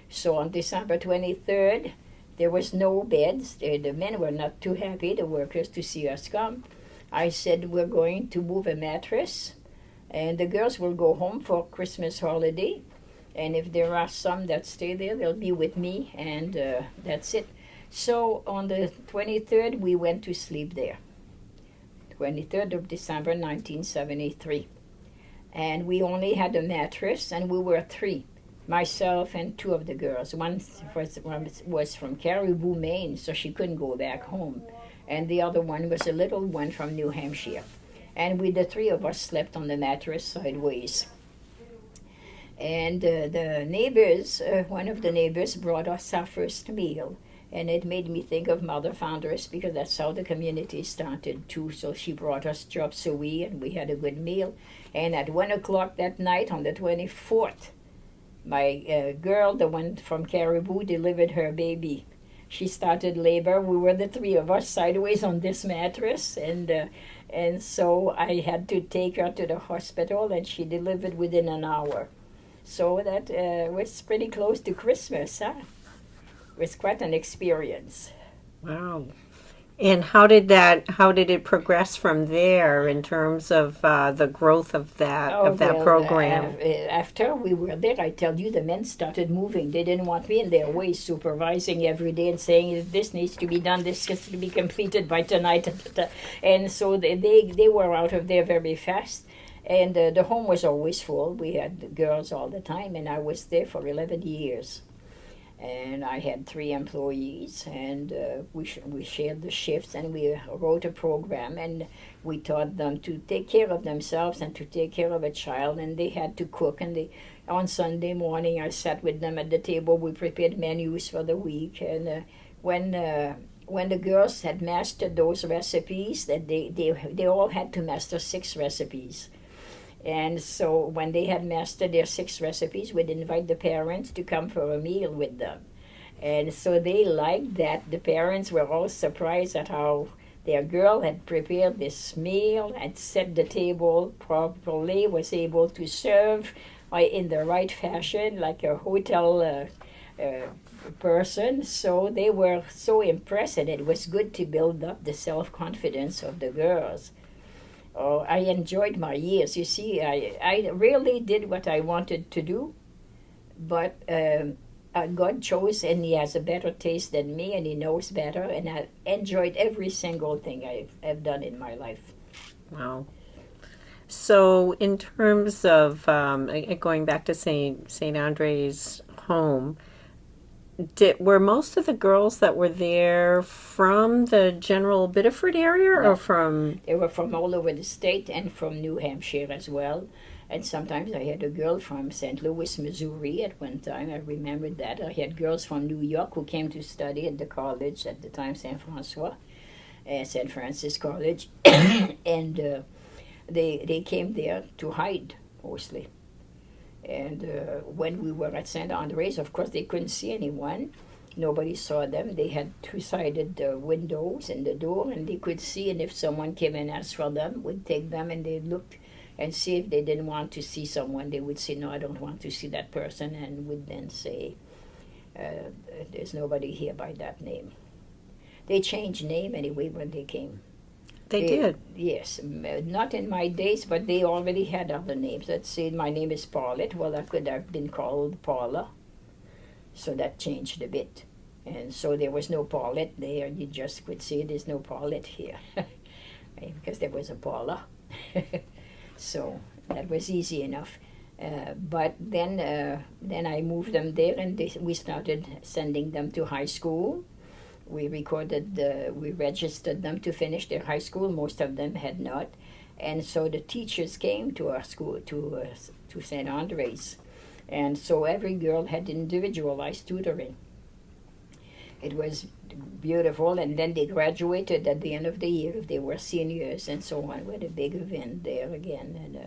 So on December 23rd, there was no beds. The men were not too happy, the workers, to see us come. I said, we're going to move a mattress And the girls will go home for Christmas holiday. And if there are some that stay there, they'll be with me, and that's it. So on the 23rd, we went to sleep there. 23rd of December, 1973. And we only had a mattress, and we were three, myself and two of the girls. One was from Caribou, Maine, so she couldn't go back home. And the other one was a little one from New Hampshire. And we, the three of us, slept on the mattress sideways. And the neighbors, one of the neighbors brought us our first meal. And it made me think of Mother Foundress, because that's how the community started too. So she brought us chop suey, and we had a good meal. And at 1 o'clock that night on the 24th, my girl, the one from Caribou, delivered her baby. She started labor. We were the three of us sideways on this mattress, and so I had to take her to the hospital, and she delivered within an hour. So that was pretty close to Christmas, huh? It was quite an experience. Wow. And how did it progress from there in terms of the growth of that program? After we were there, I tell you, the men started moving. They didn't want me in their way, supervising every day and saying, this needs to be done, this has to be completed by tonight. And so they were out of there very fast. And the home was always full. We had girls all the time, and I was there for 11 years. And I had 3 employees, and we shared the shifts, and we wrote a program, and we taught them to take care of themselves and to take care of a child, and they had to cook. And on Sunday morning, I sat with them at the table. We prepared menus for the week, and when the girls had mastered those recipes, that they all had to master 6 recipes. And so when they had mastered their 6 recipes, we'd invite the parents to come for a meal with them. And so they liked that. The parents were all surprised at how their girl had prepared this meal and set the table properly, was able to serve in the right fashion, like a hotel person. So they were so impressed, and it was good to build up the self-confidence of the girls. Oh, I enjoyed my years. You see, I really did what I wanted to do, but God chose, and He has a better taste than me, and He knows better, and I enjoyed every single thing I've done in my life. Wow. So in terms of going back to St. Andre's home, were most of the girls that were there from the general Biddeford area, or from? They were from all over the state and from New Hampshire as well. And sometimes I had a girl from St. Louis, Missouri at one time. I remembered that. I had girls from New York who came to study at the college at the time, St. Francis College. And they came there to hide, mostly. And when we were at St. Andre's, of course, they couldn't see anyone. Nobody saw them. They had 2-sided windows in the door, and they could see, and if someone came and asked for them, we'd take them, and they'd look and see if they didn't want to see someone. They would say, no, I don't want to see that person, and would then say, there's nobody here by that name. They changed name anyway when they came. They did? Yes. Not in my days, but they already had other names. Let's say my name is Paulette. Well, I could have been called Paula. So that changed a bit. And so there was no Paulette there. You just could say there's no Paulette here. Because there was a Paula. So that was easy enough. But then I moved them there, and we started sending them to high school. We registered them to finish their high school. Most of them had not. And so the teachers came to our school, to St. Andre's. And so every girl had individualized tutoring. It was beautiful. And then they graduated at the end of the year if they were seniors and so on. We had a big event there again.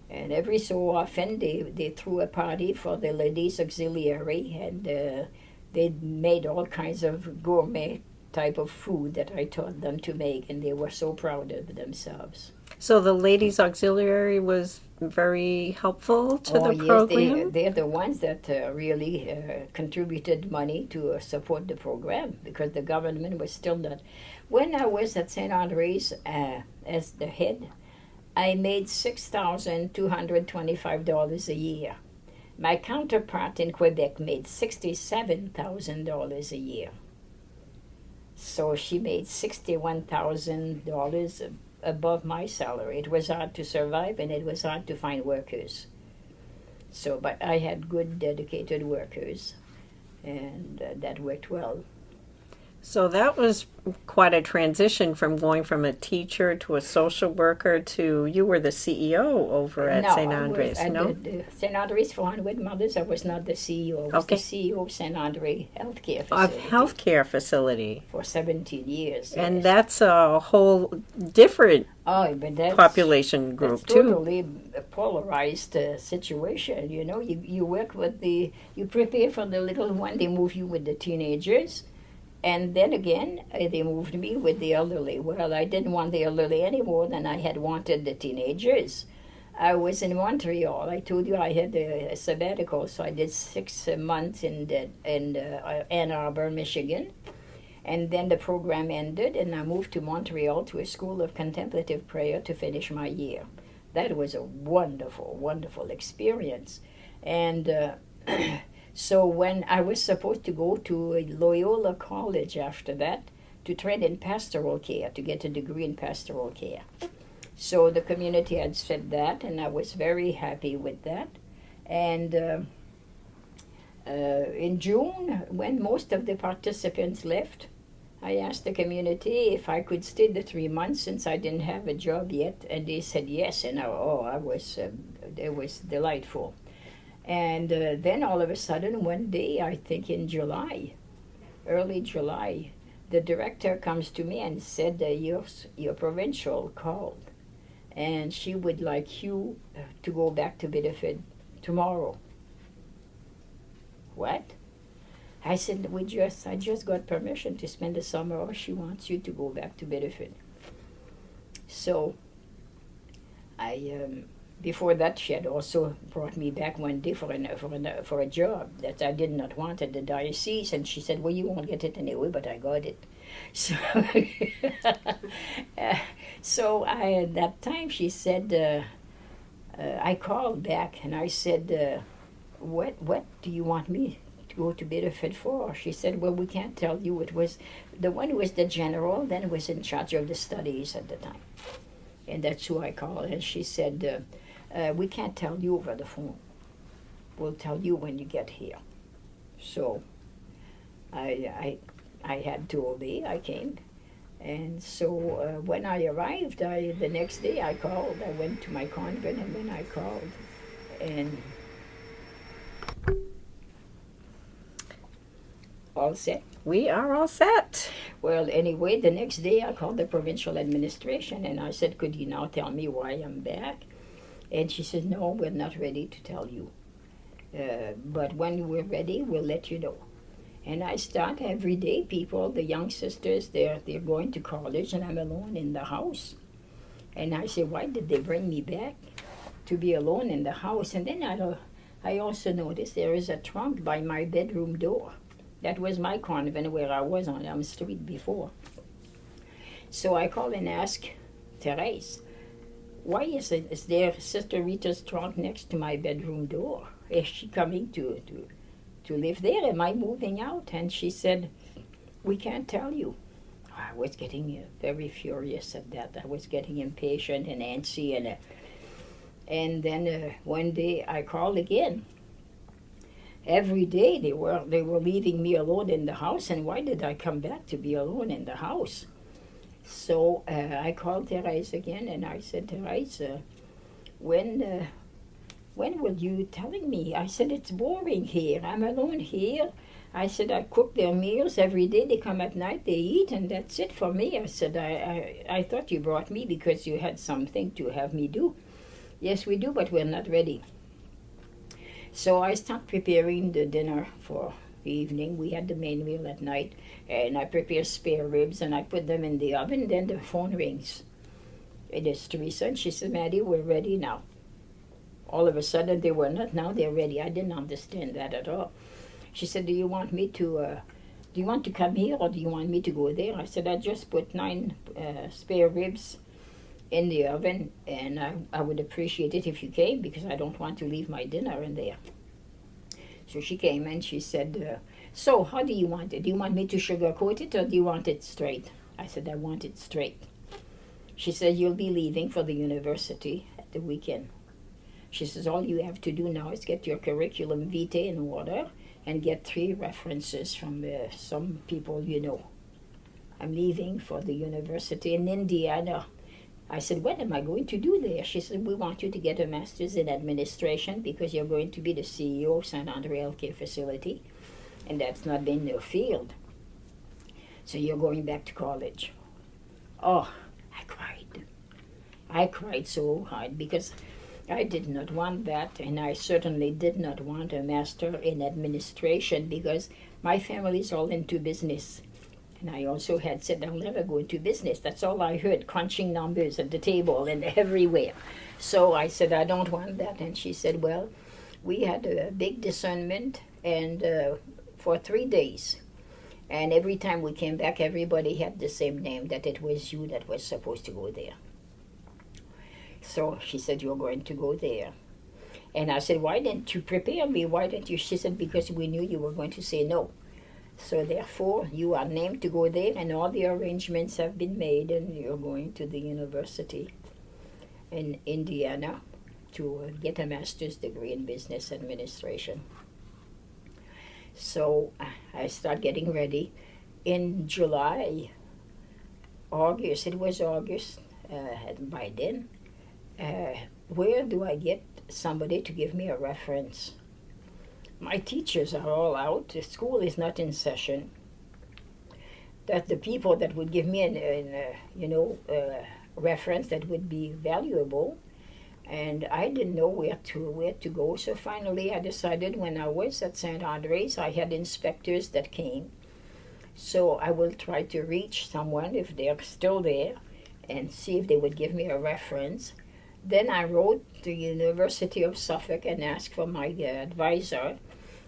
And every so often they threw a party for the ladies' auxiliary, and they made all kinds of gourmet type of food that I taught them to make, and they were so proud of themselves. So the ladies' auxiliary was very helpful to the program? Yes, they're the ones that really contributed money to support the program, because the government was still not. When I was at St. Andre's as the head, I made $6,225 a year. My counterpart in Quebec made $67,000 a year. So she made $61,000 above my salary. It was hard to survive and it was hard to find workers. So, but I had good, dedicated workers, and that worked well. So that was quite a transition from going from a teacher to a social worker to you were the CEO over at St. Andre's, no? St. Andre's 400 Mothers, I was not the CEO. I was the CEO of St. Andre Healthcare Facility. Of healthcare facility. For 17 years. And yes. that's a whole different population group, too. Totally polarized situation. You know, you work with you prepare for the little one, they move you with the teenagers. And then again, they moved me with the elderly. Well, I didn't want the elderly any more than I had wanted the teenagers. I was in Montreal. I told you I had a sabbatical, so I did 6 months in Ann Arbor, Michigan. And then the program ended, and I moved to Montreal to a school of contemplative prayer to finish my year. That was a wonderful, wonderful experience. And so when I was supposed to go to Loyola College after that to train in pastoral care, to get a degree in pastoral care. So the community had said that, and I was very happy with that. And in June, when most of the participants left, I asked the community if I could stay the 3 months since I didn't have a job yet, and they said yes, and it was delightful. And then all of a sudden, one day, I think in July, early July, the director comes to me and said, your provincial called, and she would like you to go back to Biddeford tomorrow. What? I said, I just got permission to spend the summer off. She wants you to go back to Biddeford. So before that, she had also brought me back one day for a job that I did not want at the diocese, and she said, well, you won't get it anyway, but I got it. So, at that time, she said, I called back, and I said, what do you want me to go to Biddeford for? She said, well, we can't tell you. It was the one who was the general, then was in charge of the studies at the time. And that's who I called, and she said, we can't tell you over the phone. We'll tell you when you get here. So I had to obey. I came. And so when I arrived, the next day I called. I went to my convent, and then I called. And all set? We are all set. Well, anyway, the next day I called the provincial administration, and I said, could you now tell me why I'm back? And she said, no, we're not ready to tell you. But when we're ready, we'll let you know. And I start every day, people, the young sisters, they're going to college, and I'm alone in the house. And I say, why did they bring me back to be alone in the house? And then I also noticed there is a trunk by my bedroom door. That was my convent where I was on Elm Street before. So I call and ask Therese, why is there Sister Rita's trunk next to my bedroom door? Is she coming to live there? Am I moving out? And she said, we can't tell you. I was getting very furious at that. I was getting impatient and antsy. And then one day I called again. Every day they were leaving me alone in the house, and why did I come back to be alone in the house? So I called Therese again, and I said, Therese, when will you telling me? I said, it's boring here. I'm alone here. I said, I cook their meals every day. They come at night, they eat, and that's it for me. I said, I thought you brought me because you had something to have me do. Yes, we do, but we're not ready. So I start preparing the dinner for the evening. We had the main meal at night, and I prepare spare ribs, and I put them in the oven. Then the phone rings. It is Teresa, and she said, Maddie, we're ready now. All of a sudden, they were not. Now they're ready. I didn't understand that at all. She said, do you want to come here, or do you want me to go there? I said, I just put 9 spare ribs in the oven, and I would appreciate it if you came because I don't want to leave my dinner in there. So she came and she said, so how do you want it? Do you want me to sugarcoat it or do you want it straight? I said, I want it straight. She said, you'll be leaving for the university at the weekend. She says, all you have to do now is get your curriculum vitae in order and get 3 references from some people you know. I'm leaving for the university in Indiana. I said, what am I going to do there? She said, we want you to get a master's in administration because you're going to be the CEO of St. Andre Healthcare Facility, and that's not been your field. So you're going back to college. Oh, I cried. I cried so hard because I did not want that, and I certainly did not want a master in administration because my family's all into business. And I also had said, I'll never go into business. That's all I heard, crunching numbers at the table and everywhere. So I said, I don't want that. And she said, well, we had a big discernment and for 3 days. And every time we came back, everybody had the same name, that it was you that was supposed to go there. So she said, you're going to go there. And I said, why didn't you prepare me? Why didn't you? She said, because we knew you were going to say no. So therefore, you are named to go there, and all the arrangements have been made, and you're going to the university in Indiana to get a master's degree in business administration. So I start getting ready. In July, August, it was August by then, where do I get somebody to give me a reference? My teachers are all out. The school is not in session. That the people that would give me a reference that would be valuable, and I didn't know where to go. So finally, I decided when I was at St. Andre's, I had inspectors that came. So I will try to reach someone if they're still there, and see if they would give me a reference. Then I wrote to the University of Suffolk and asked for my advisor,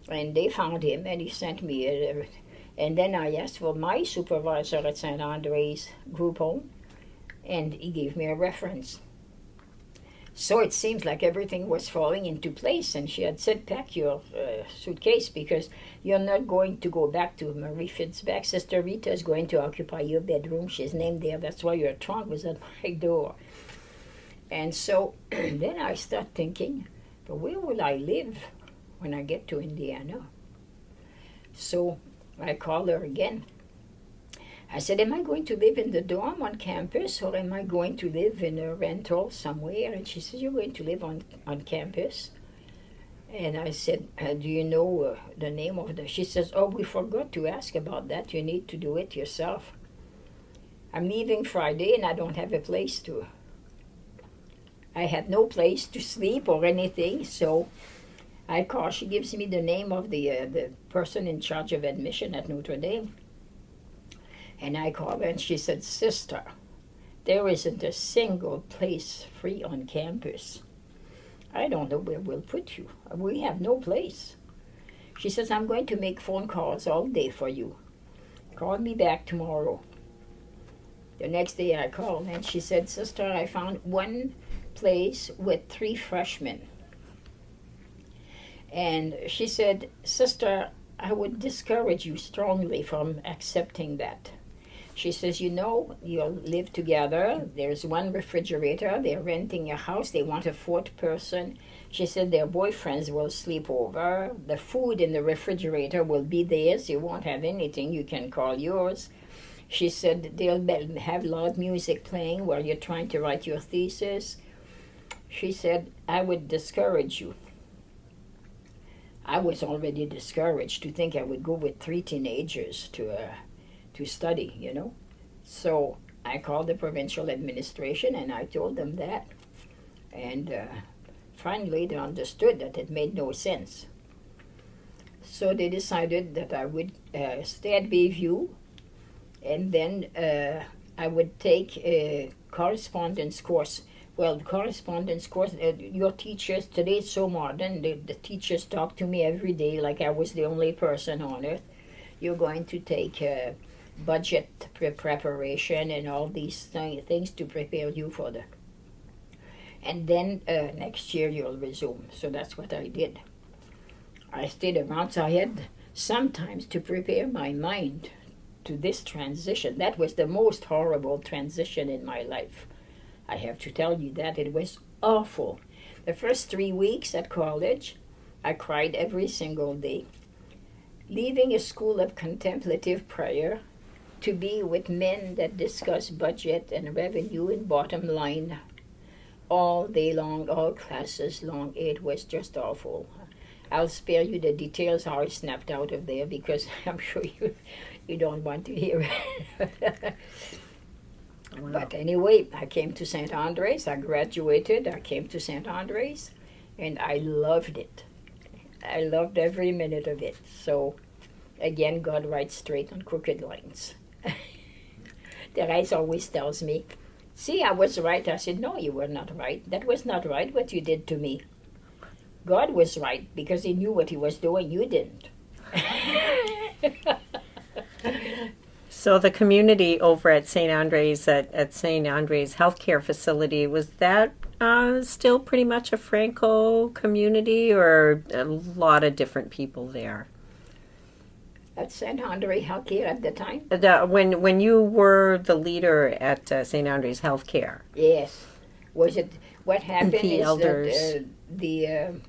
and they found him, and he sent me and then I asked for my supervisor at St. Andre's group home, and he gave me a reference. So it seems like everything was falling into place, and she had said, pack your suitcase because you're not going to go back to Marie Fitzbach. Sister Rita is going to occupy your bedroom. She's named there. That's why your trunk was at my door. And so then I start thinking, but where will I live when I get to Indiana? So I called her again. I said, am I going to live in the dorm on campus, or am I going to live in a rental somewhere? And she said, you're going to live on campus. And I said, do you know the name of the... She says, oh, we forgot to ask about that. You need to do it yourself. I'm leaving Friday, and I don't have a place to... I had no place to sleep or anything, so I call. She gives me the name of the person in charge of admission at Notre Dame. And I called her, and she said, sister, there isn't a single place free on campus. I don't know where we'll put you. We have no place. She says, I'm going to make phone calls all day for you. Call me back tomorrow. The next day I called, and she said, sister, I found one place with 3 freshmen. And she said, sister, I would discourage you strongly from accepting that. She says, you know, you'll live together. There's 1 refrigerator. They're renting a house. They want a 4th person. She said their boyfriends will sleep over. The food in the refrigerator will be theirs. You won't have anything. You can call yours. She said they'll have loud music playing while you're trying to write your thesis. She said, I would discourage you. I was already discouraged to think I would go with 3 teenagers to study, you know. So I called the provincial administration and I told them that. And finally they understood that it made no sense. So they decided that I would stay at Bayview, and then I would take a correspondence course. Well, the correspondence course, your teachers, today it's so modern, the teachers talk to me every day like I was the only person on earth. You're going to take budget preparation and all these things to prepare you for the. And then next year you'll resume. So that's what I did. I stayed around, so I had sometimes to prepare my mind to this transition. That was the most horrible transition in my life. I have to tell you that it was awful. The first 3 weeks at college, I cried every single day. Leaving a school of contemplative prayer to be with men that discuss budget and revenue and bottom line all day long, all classes long. It was just awful. I'll spare you the details how I snapped out of there because I'm sure you don't want to hear it. Wow. But anyway, I came to St. Andre's. I graduated. I came to St. Andre's, and I loved it. I loved every minute of it. So, again, God writes straight on crooked lines. The eyes always tells me, see, I was right. I said, no, you were not right. That was not right what you did to me. God was right because he knew what he was doing. You didn't. So the community over at St. Andre's, at St. Andre's Healthcare Facility, was that still pretty much a Franco community, or a lot of different people there? At St. Andre Healthcare at the time? When you were the leader at St. Andre's Healthcare? Yes. Was it, what happened The is elders. that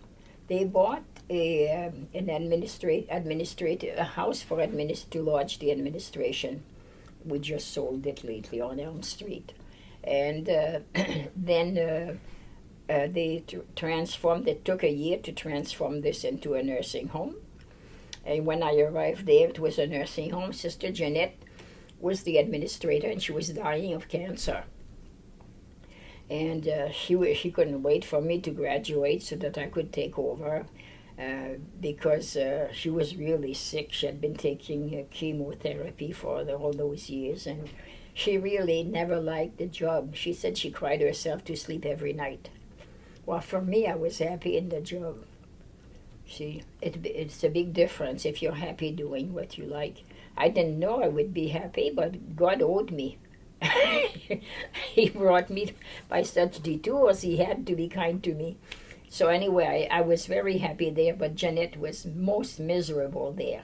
they bought an a house for to lodge the administration. We just sold it lately on Elm Street. And then they transformed, it took a year to transform this into a nursing home. And when I arrived there, it was a nursing home. Sister Jeanette was the administrator, and she was dying of cancer. And she couldn't wait for me to graduate so that I could take over because she was really sick. She had been taking chemotherapy for all those years, and she really never liked the job. She said she cried herself to sleep every night. Well, for me, I was happy in the job. See, it's a big difference if you're happy doing what you like. I didn't know I would be happy, but God owed me. He brought me by such detours. He had to be kind to me. So anyway, I was very happy there, but Jeanette was most miserable there.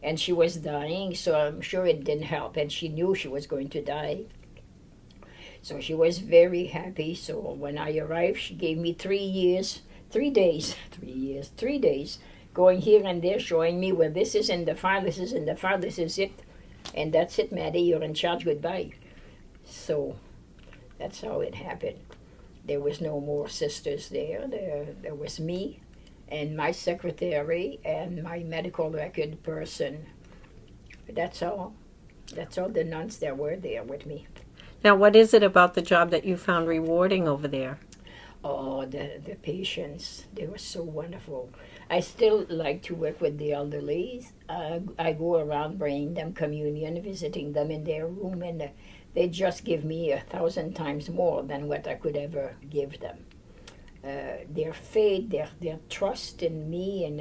And she was dying, so I'm sure it didn't help. And she knew she was going to die. So she was very happy. So when I arrived, she gave me 3 days, going here and there, showing me, well, this is in the file, this is in the file, this is it. And that's it, Maddie, you're in charge, goodbye. So that's how it happened. There was no more sisters there. There was me and my secretary and my medical record person. That's all. That's all the nuns that were there with me. Now, what is it about the job that you found rewarding over there? Oh, the patients, they were so wonderful. I still like to work with the elderly. I go around bringing them communion, visiting them in their room, and they just give me 1,000 times more than what I could ever give them. Their faith, their trust in me and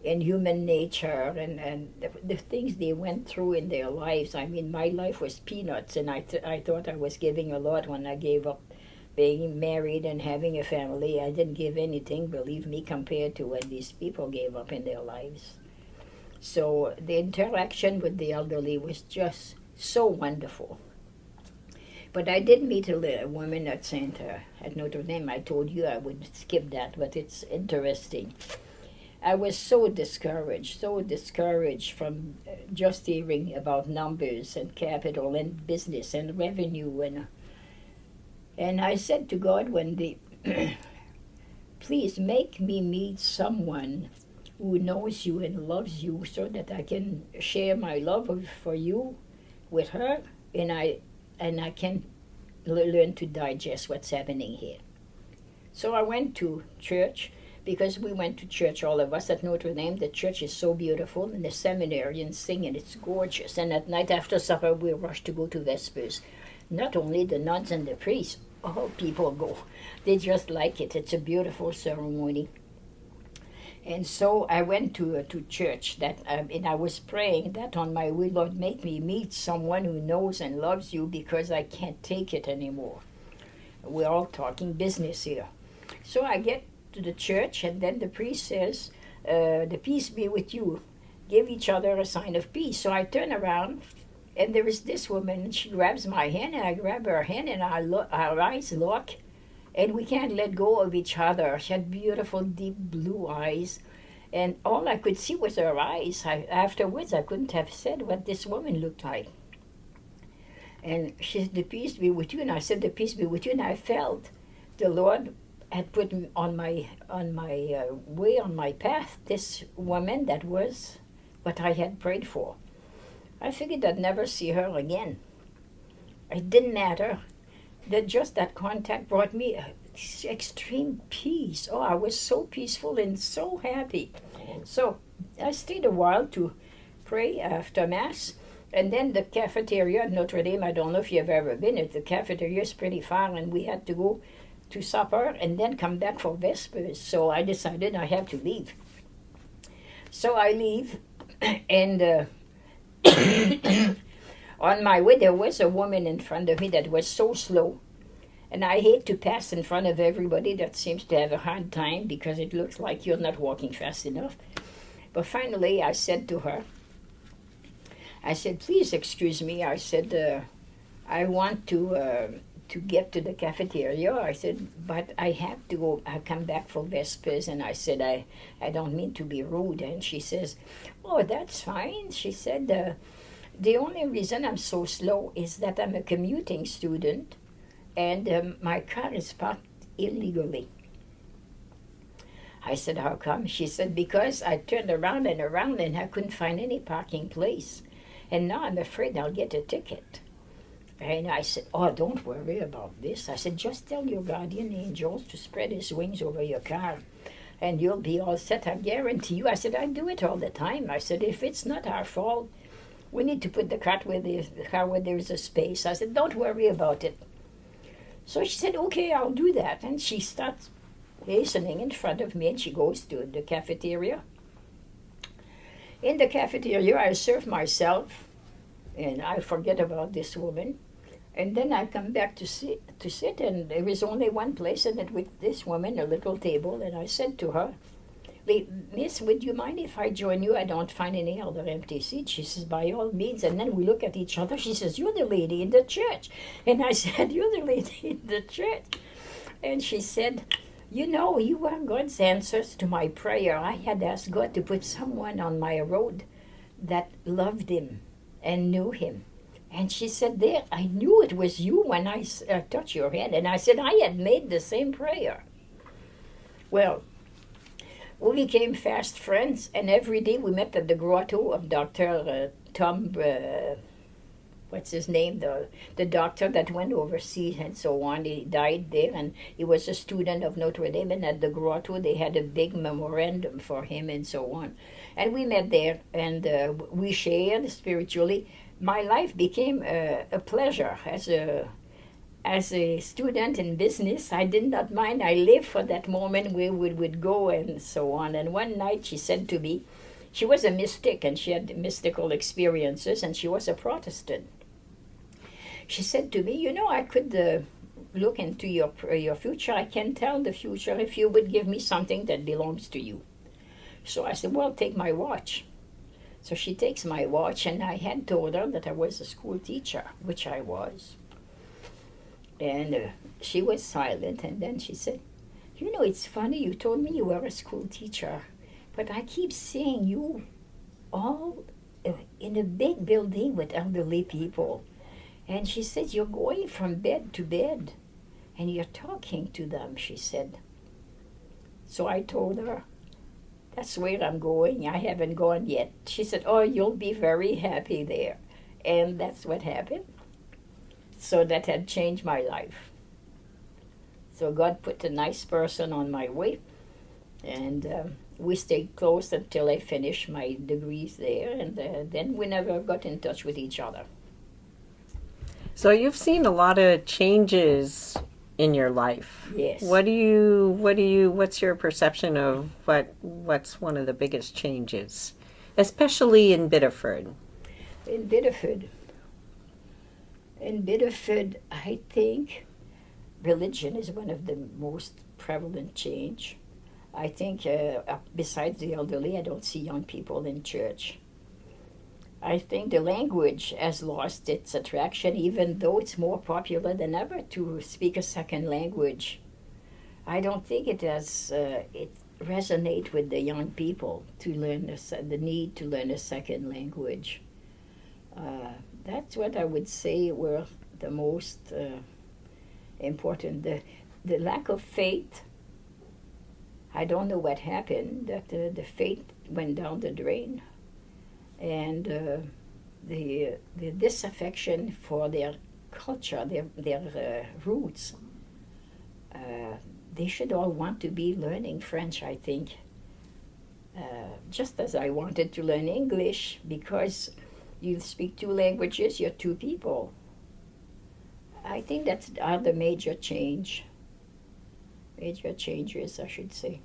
in human nature and the things they went through in their lives. I mean, my life was peanuts, and I thought I was giving a lot when I gave up being married and having a family. I didn't give anything, believe me, compared to what these people gave up in their lives. So the interaction with the elderly was just so wonderful. But I did meet a woman at Notre Dame. I told you I would skip that, but it's interesting. I was so discouraged from just hearing about numbers and capital and business and revenue and I said to God one day, please make me meet someone who knows you and loves you so that I can share my love for you with her and I can learn to digest what's happening here. So I went to church because we went to church, all of us at Notre Dame. The church is so beautiful and the seminarians sing and it's gorgeous. And at night after supper we rush to go to Vespers. Not only the nuns and the priests, all people go. They just like it. It's a beautiful ceremony. And so I went to church and I was praying that on my way, Lord, make me meet someone who knows and loves you because I can't take it anymore. We're all talking business here. So I get to the church, and then the priest says, the peace be with you. Give each other a sign of peace. So I turn around, and there is this woman, and she grabs my hand, and I grab her hand, and our eyes lock, and we can't let go of each other. She had beautiful, deep blue eyes, and all I could see was her eyes. Afterwards, I couldn't have said what this woman looked like. And she said, the peace be with you. And I said, the peace be with you. And I felt the Lord had put on my way, on my path, this woman that was what I had prayed for. I figured I'd never see her again. It didn't matter. That contact brought me extreme peace. Oh, I was so peaceful and so happy. So I stayed a while to pray after Mass. And then the cafeteria at Notre Dame, I don't know if you've ever been at the cafeteria, is pretty far, and we had to go to supper and then come back for Vespers. So I decided I have to leave. So I leave, and on my way there was a woman in front of me that was so slow. And I hate to pass in front of everybody that seems to have a hard time because it looks like you're not walking fast enough. But finally I said to her, I said, please excuse me. I said, I want to get to the cafeteria. I said, but I have to go. I come back for Vespers. And I said, I don't mean to be rude. And she says, oh, that's fine. She said, the only reason I'm so slow is that I'm a commuting student and my car is parked illegally. I said, how come? She said, because I turned around and I couldn't find any parking place. And now I'm afraid I'll get a ticket. And I said, oh, don't worry about this. I said, just tell your guardian angels to spread his wings over your car and you'll be all set, I guarantee you. I said, I do it all the time. I said, if it's not our fault, we need to put the car where there's a space. I said, don't worry about it. So she said, okay, I'll do that. And she starts hastening in front of me and she goes to the cafeteria. In the cafeteria, I serve myself, and I forget about this woman. And then I come back to sit, and there is only one place in it with this woman, a little table. And I said to her, Miss, would you mind if I join you? I don't find any other empty seats. She says, by all means. And then we look at each other. She says, you're the lady in the church. And I said, you're the lady in the church. And she said, you know, you are God's answers to my prayer. I had asked God to put someone on my road that loved him and knew him. And she said, there, I knew it was you when I touched your hand. And I said, I had made the same prayer. Well, we became fast friends, and every day we met at the grotto of Dr. Tom, what's his name, the doctor that went overseas and so on. He died there, and he was a student of Notre Dame, and at the grotto they had a big memorandum for him and so on. And we met there, and we shared spiritually. My life became a pleasure as a student in business. I did not mind. I lived for that moment where we would go and so on. And one night she said to me, she was a mystic and she had mystical experiences, and she was a Protestant. She said to me, you know, I could look into your future. I can tell the future if you would give me something that belongs to you. So I said, well, take my watch. So she takes my watch, and I had told her that I was a school teacher, which I was. And she was silent, and then she said, you know, it's funny, you told me you were a school teacher, but I keep seeing you all in a big building with elderly people. And she said, you're going from bed to bed, and you're talking to them, she said. So I told her, that's where I'm going. I haven't gone yet. She said, oh, you'll be very happy there. And that's what happened. So that had changed my life. So God put a nice person on my way, and we stayed close until I finished my degrees there, and then we never got in touch with each other. So you've seen a lot of changes in your life. Yes. What's your perception of what's one of the biggest changes, especially in Biddeford? In Biddeford, I think religion is one of the most prevalent change. I think besides the elderly, I don't see young people in church. I think the language has lost its attraction, even though it's more popular than ever to speak a second language. I don't think it has it resonate with the young people to learn the need to learn a second language. That's what I would say were the most important. The lack of faith. I don't know what happened. That the faith went down the drain, and the disaffection for their culture, their roots. They should all want to be learning French, I think. Just as I wanted to learn English, because you speak two languages, you're two people. I think that's the major changes, I should say.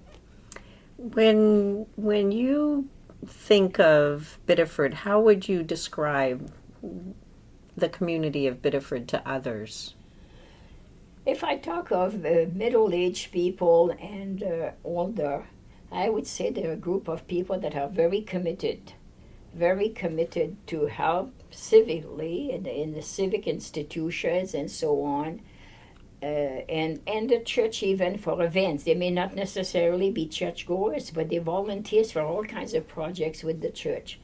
When you think of Biddeford, how would you describe the community of Biddeford to others? If I talk of middle-aged people and older, I would say they're a group of people that are very committed to help civically in the civic institutions and so on, and the church even for events. They may not necessarily be churchgoers, but they volunteer for all kinds of projects with the church.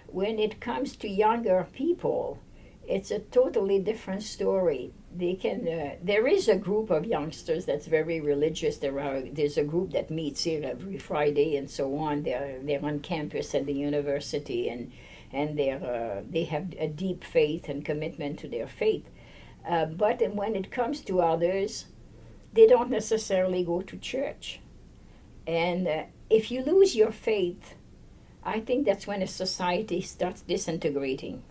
When it comes to younger people, it's a totally different story. They can. There is a group of youngsters that's very religious. There's a group that meets here every Friday and so on. They're on campus at the university, and they have a deep faith and commitment to their faith. But when it comes to others, they don't necessarily go to church. And if you lose your faith, I think that's when a society starts disintegrating.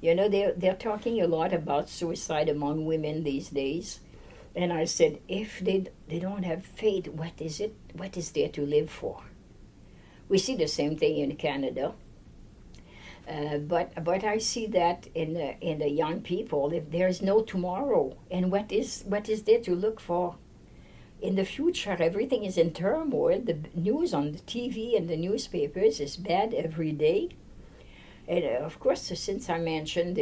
You know, they're talking a lot about suicide among women these days. And I said, if they don't have faith, what is it? What is there to live for? We see the same thing in Canada. But I see that in the young people, if there's no tomorrow, and what is there to look for? In the future, everything is in turmoil. The news on the TV and the newspapers is bad every day. And of course, since I mentioned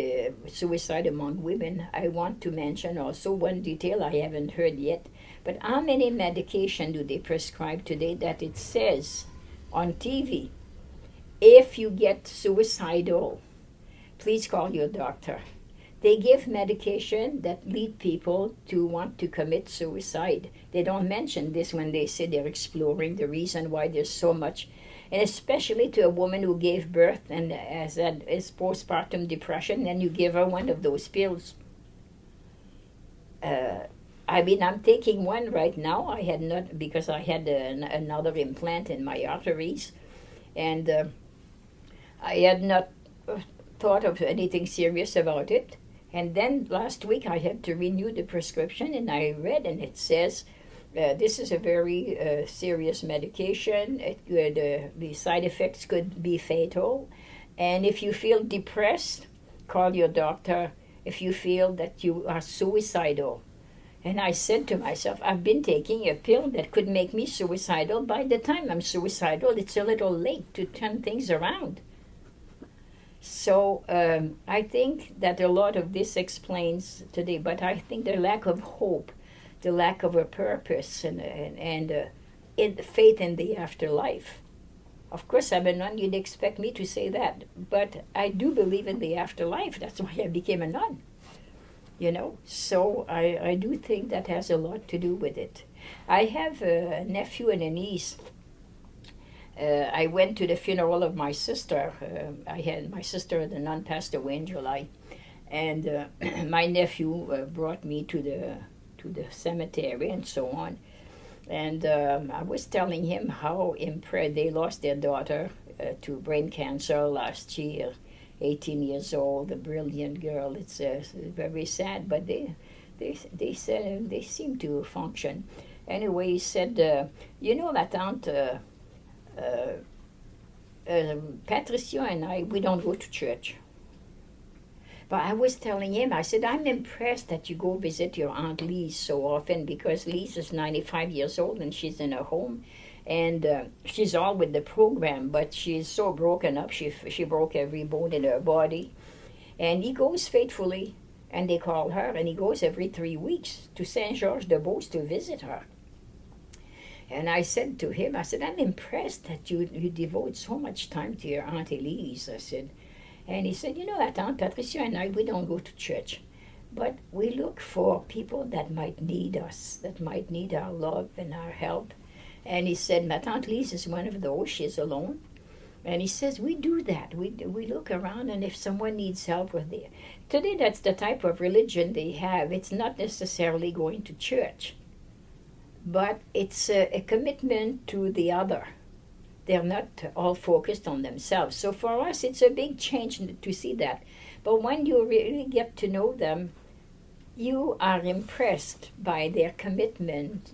suicide among women, I want to mention also one detail I haven't heard yet. But how many medication do they prescribe today that it says on TV, if you get suicidal, please call your doctor? They give medication that lead people to want to commit suicide. They don't mention this when they say they're exploring the reason why there's so much, and especially to a woman who gave birth and has postpartum depression, and you give her one of those pills. I'm taking one right now. I had not, because I had another implant in my arteries, and I had not thought of anything serious about it. And then last week I had to renew the prescription, and I read, and it says, this is a very serious medication. The side effects could be fatal. And if you feel depressed, call your doctor. If you feel that you are suicidal. And I said to myself, I've been taking a pill that could make me suicidal. By the time I'm suicidal, it's a little late to turn things around. So I think that a lot of this explains today, but I think the lack of hope, the lack of a purpose, and in faith in the afterlife. Of course, I'm a nun. You'd expect me to say that, but I do believe in the afterlife. That's why I became a nun. You know, so I do think that has a lot to do with it. I have a nephew and a niece. I went to the funeral of my sister. My sister, the nun, passed away in July, and my nephew brought me to the cemetery and so on. And I was telling him how impressed they lost their daughter to brain cancer last year, 18 years old, a brilliant girl. It's very sad, but They said they seem to function. Anyway, he said, you know that Aunt Patricia and I, we don't go to church. But I was telling him, I said, I'm impressed that you go visit your Aunt Lise so often, because Lise is 95 years old and she's in her home. And she's all with the program, but she's so broken up. She broke every bone in her body. And he goes faithfully, and they call her, and he goes every 3 weeks to Saint George de Beauce to visit her. And I said to him, I said, I'm impressed that you devote so much time to your Aunt Elise, I said. And he said, you know that Aunt Patricia and I, we don't go to church. But we look for people that might need us, that might need our love and our help. And he said, my Aunt Lise is one of those, she's alone. And he says, we do that. We look around, and if someone needs help, we're there. Today, that's the type of religion they have. It's not necessarily going to church, but it's a commitment to the other. They're not all focused on themselves. So for us, it's a big change to see that. But when you really get to know them, you are impressed by their commitment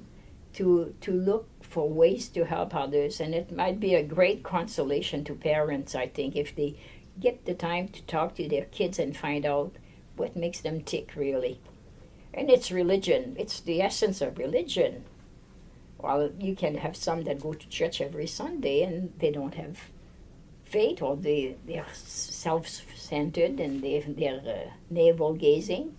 to look for ways to help others. And it might be a great consolation to parents, I think, if they get the time to talk to their kids and find out what makes them tick, really. And it's religion. It's the essence of religion. Well, you can have some that go to church every Sunday and they don't have faith, or they're self-centered and they're navel-gazing.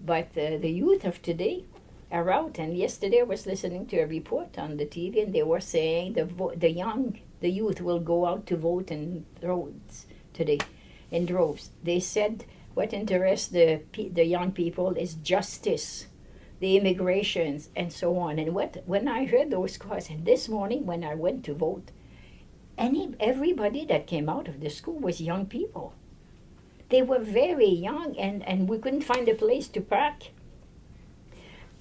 But the youth of today are out. And yesterday I was listening to a report on the TV, and they were saying the youth will go out to vote in droves today, in droves. They said what interests the young people is justice, the immigrations, and so on. And when I heard those calls, and this morning when I went to vote, everybody that came out of the school was young people. They were very young, and we couldn't find a place to park.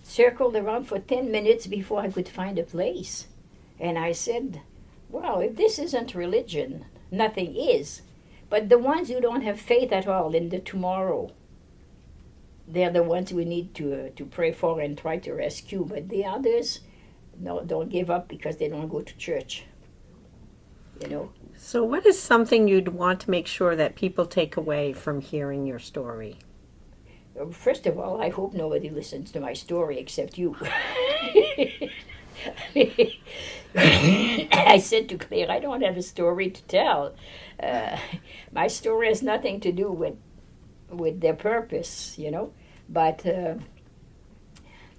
Circled around for 10 minutes before I could find a place. And I said, well, if this isn't religion, nothing is. But the ones who don't have faith at all in the tomorrow, they're the ones we need to pray for and try to rescue. But the others, no, don't give up because they don't go to church. You know. So what is something you'd want to make sure that people take away from hearing your story? First of all, I hope nobody listens to my story except you. I said to Claire, I don't have a story to tell. My story has nothing to do with their purpose, you know. But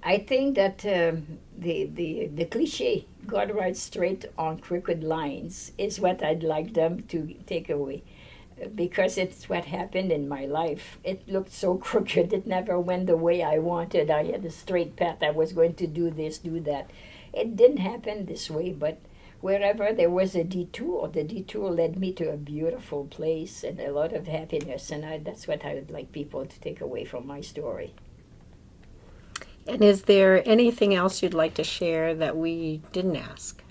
I think that the cliche, God rides straight on crooked lines, is what I'd like them to take away. Because it's what happened in my life. It looked so crooked. It never went the way I wanted. I had a straight path. I was going to do this, do that. It didn't happen this way, but wherever there was a detour, the detour led me to a beautiful place and a lot of happiness. And that's what I would like people to take away from my story. And is there anything else you'd like to share that we didn't ask?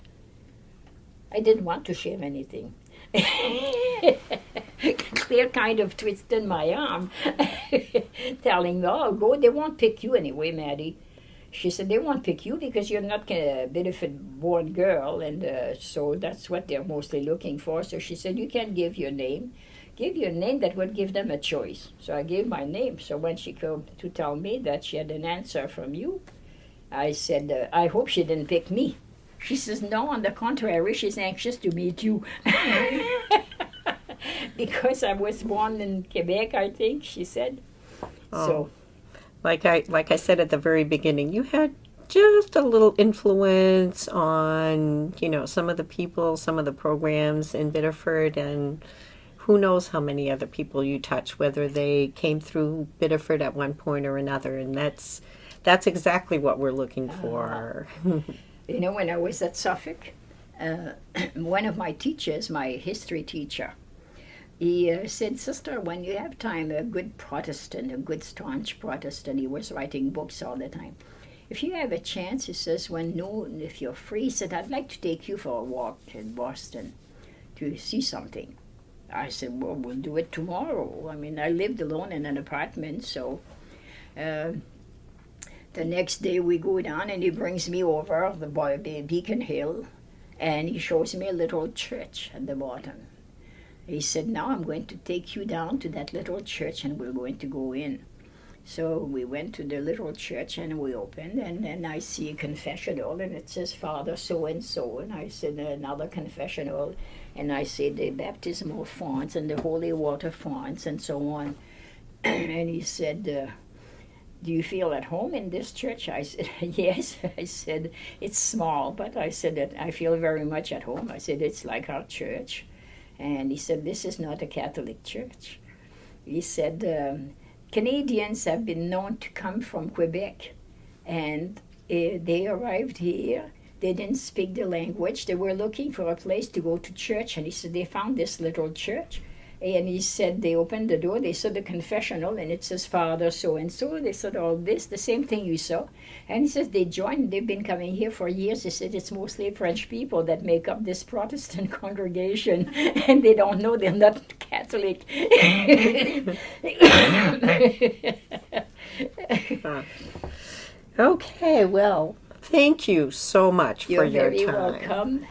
I didn't want to share anything. Claire kind of twisted my arm, telling me, oh, go, they won't pick you anyway, Maddie. She said, they won't pick you because you're not a Biddeford-born girl, and so that's what they're mostly looking for. So she said, you can give your name. Give your name that would give them a choice. So I gave my name. So when she came to tell me that she had an answer from you, I said, I hope she didn't pick me. She says, no, on the contrary, she's anxious to meet you. Because I was born in Quebec, I think, she said. Oh. So, like I said at the very beginning, you had just a little influence on, some of the people, some of the programs in Biddeford, and who knows how many other people you touch, whether they came through Biddeford at one point or another, and that's exactly what we're looking for. When I was at Suffolk, one of my teachers, my history teacher, he said, sister, when you have time, a good Protestant, a good staunch Protestant, he was writing books all the time. If you have a chance, he says, if you're free, he said, I'd like to take you for a walk in Boston to see something. I said, well, we'll do it tomorrow. I mean, I lived alone in an apartment, so The next day we go down and he brings me over the Beacon Hill and he shows me a little church at the bottom. He said, now I'm going to take you down to that little church and we're going to go in. So we went to the little church and we opened, and then I see a confessional and it says Father so-and-so, and I said another confessional, and I said the baptismal fonts and the holy water fonts and so on. And he said, do you feel at home in this church? I said, yes. I said, it's small, but I said that I feel very much at home. I said, it's like our church. And he said, this is not a Catholic church. He said, Canadians have been known to come from Quebec, and they arrived here. They didn't speak the language. They were looking for a place to go to church, and he said they found this little church. And he said they opened the door, they saw the confessional, and it says Father so-and-so. They said all this, the same thing you saw. And he says they joined, they've been coming here for years. He said it's mostly French people that make up this Protestant congregation, and they don't know they're not Catholic. Okay, well, thank you so much You're for your very time. welcome.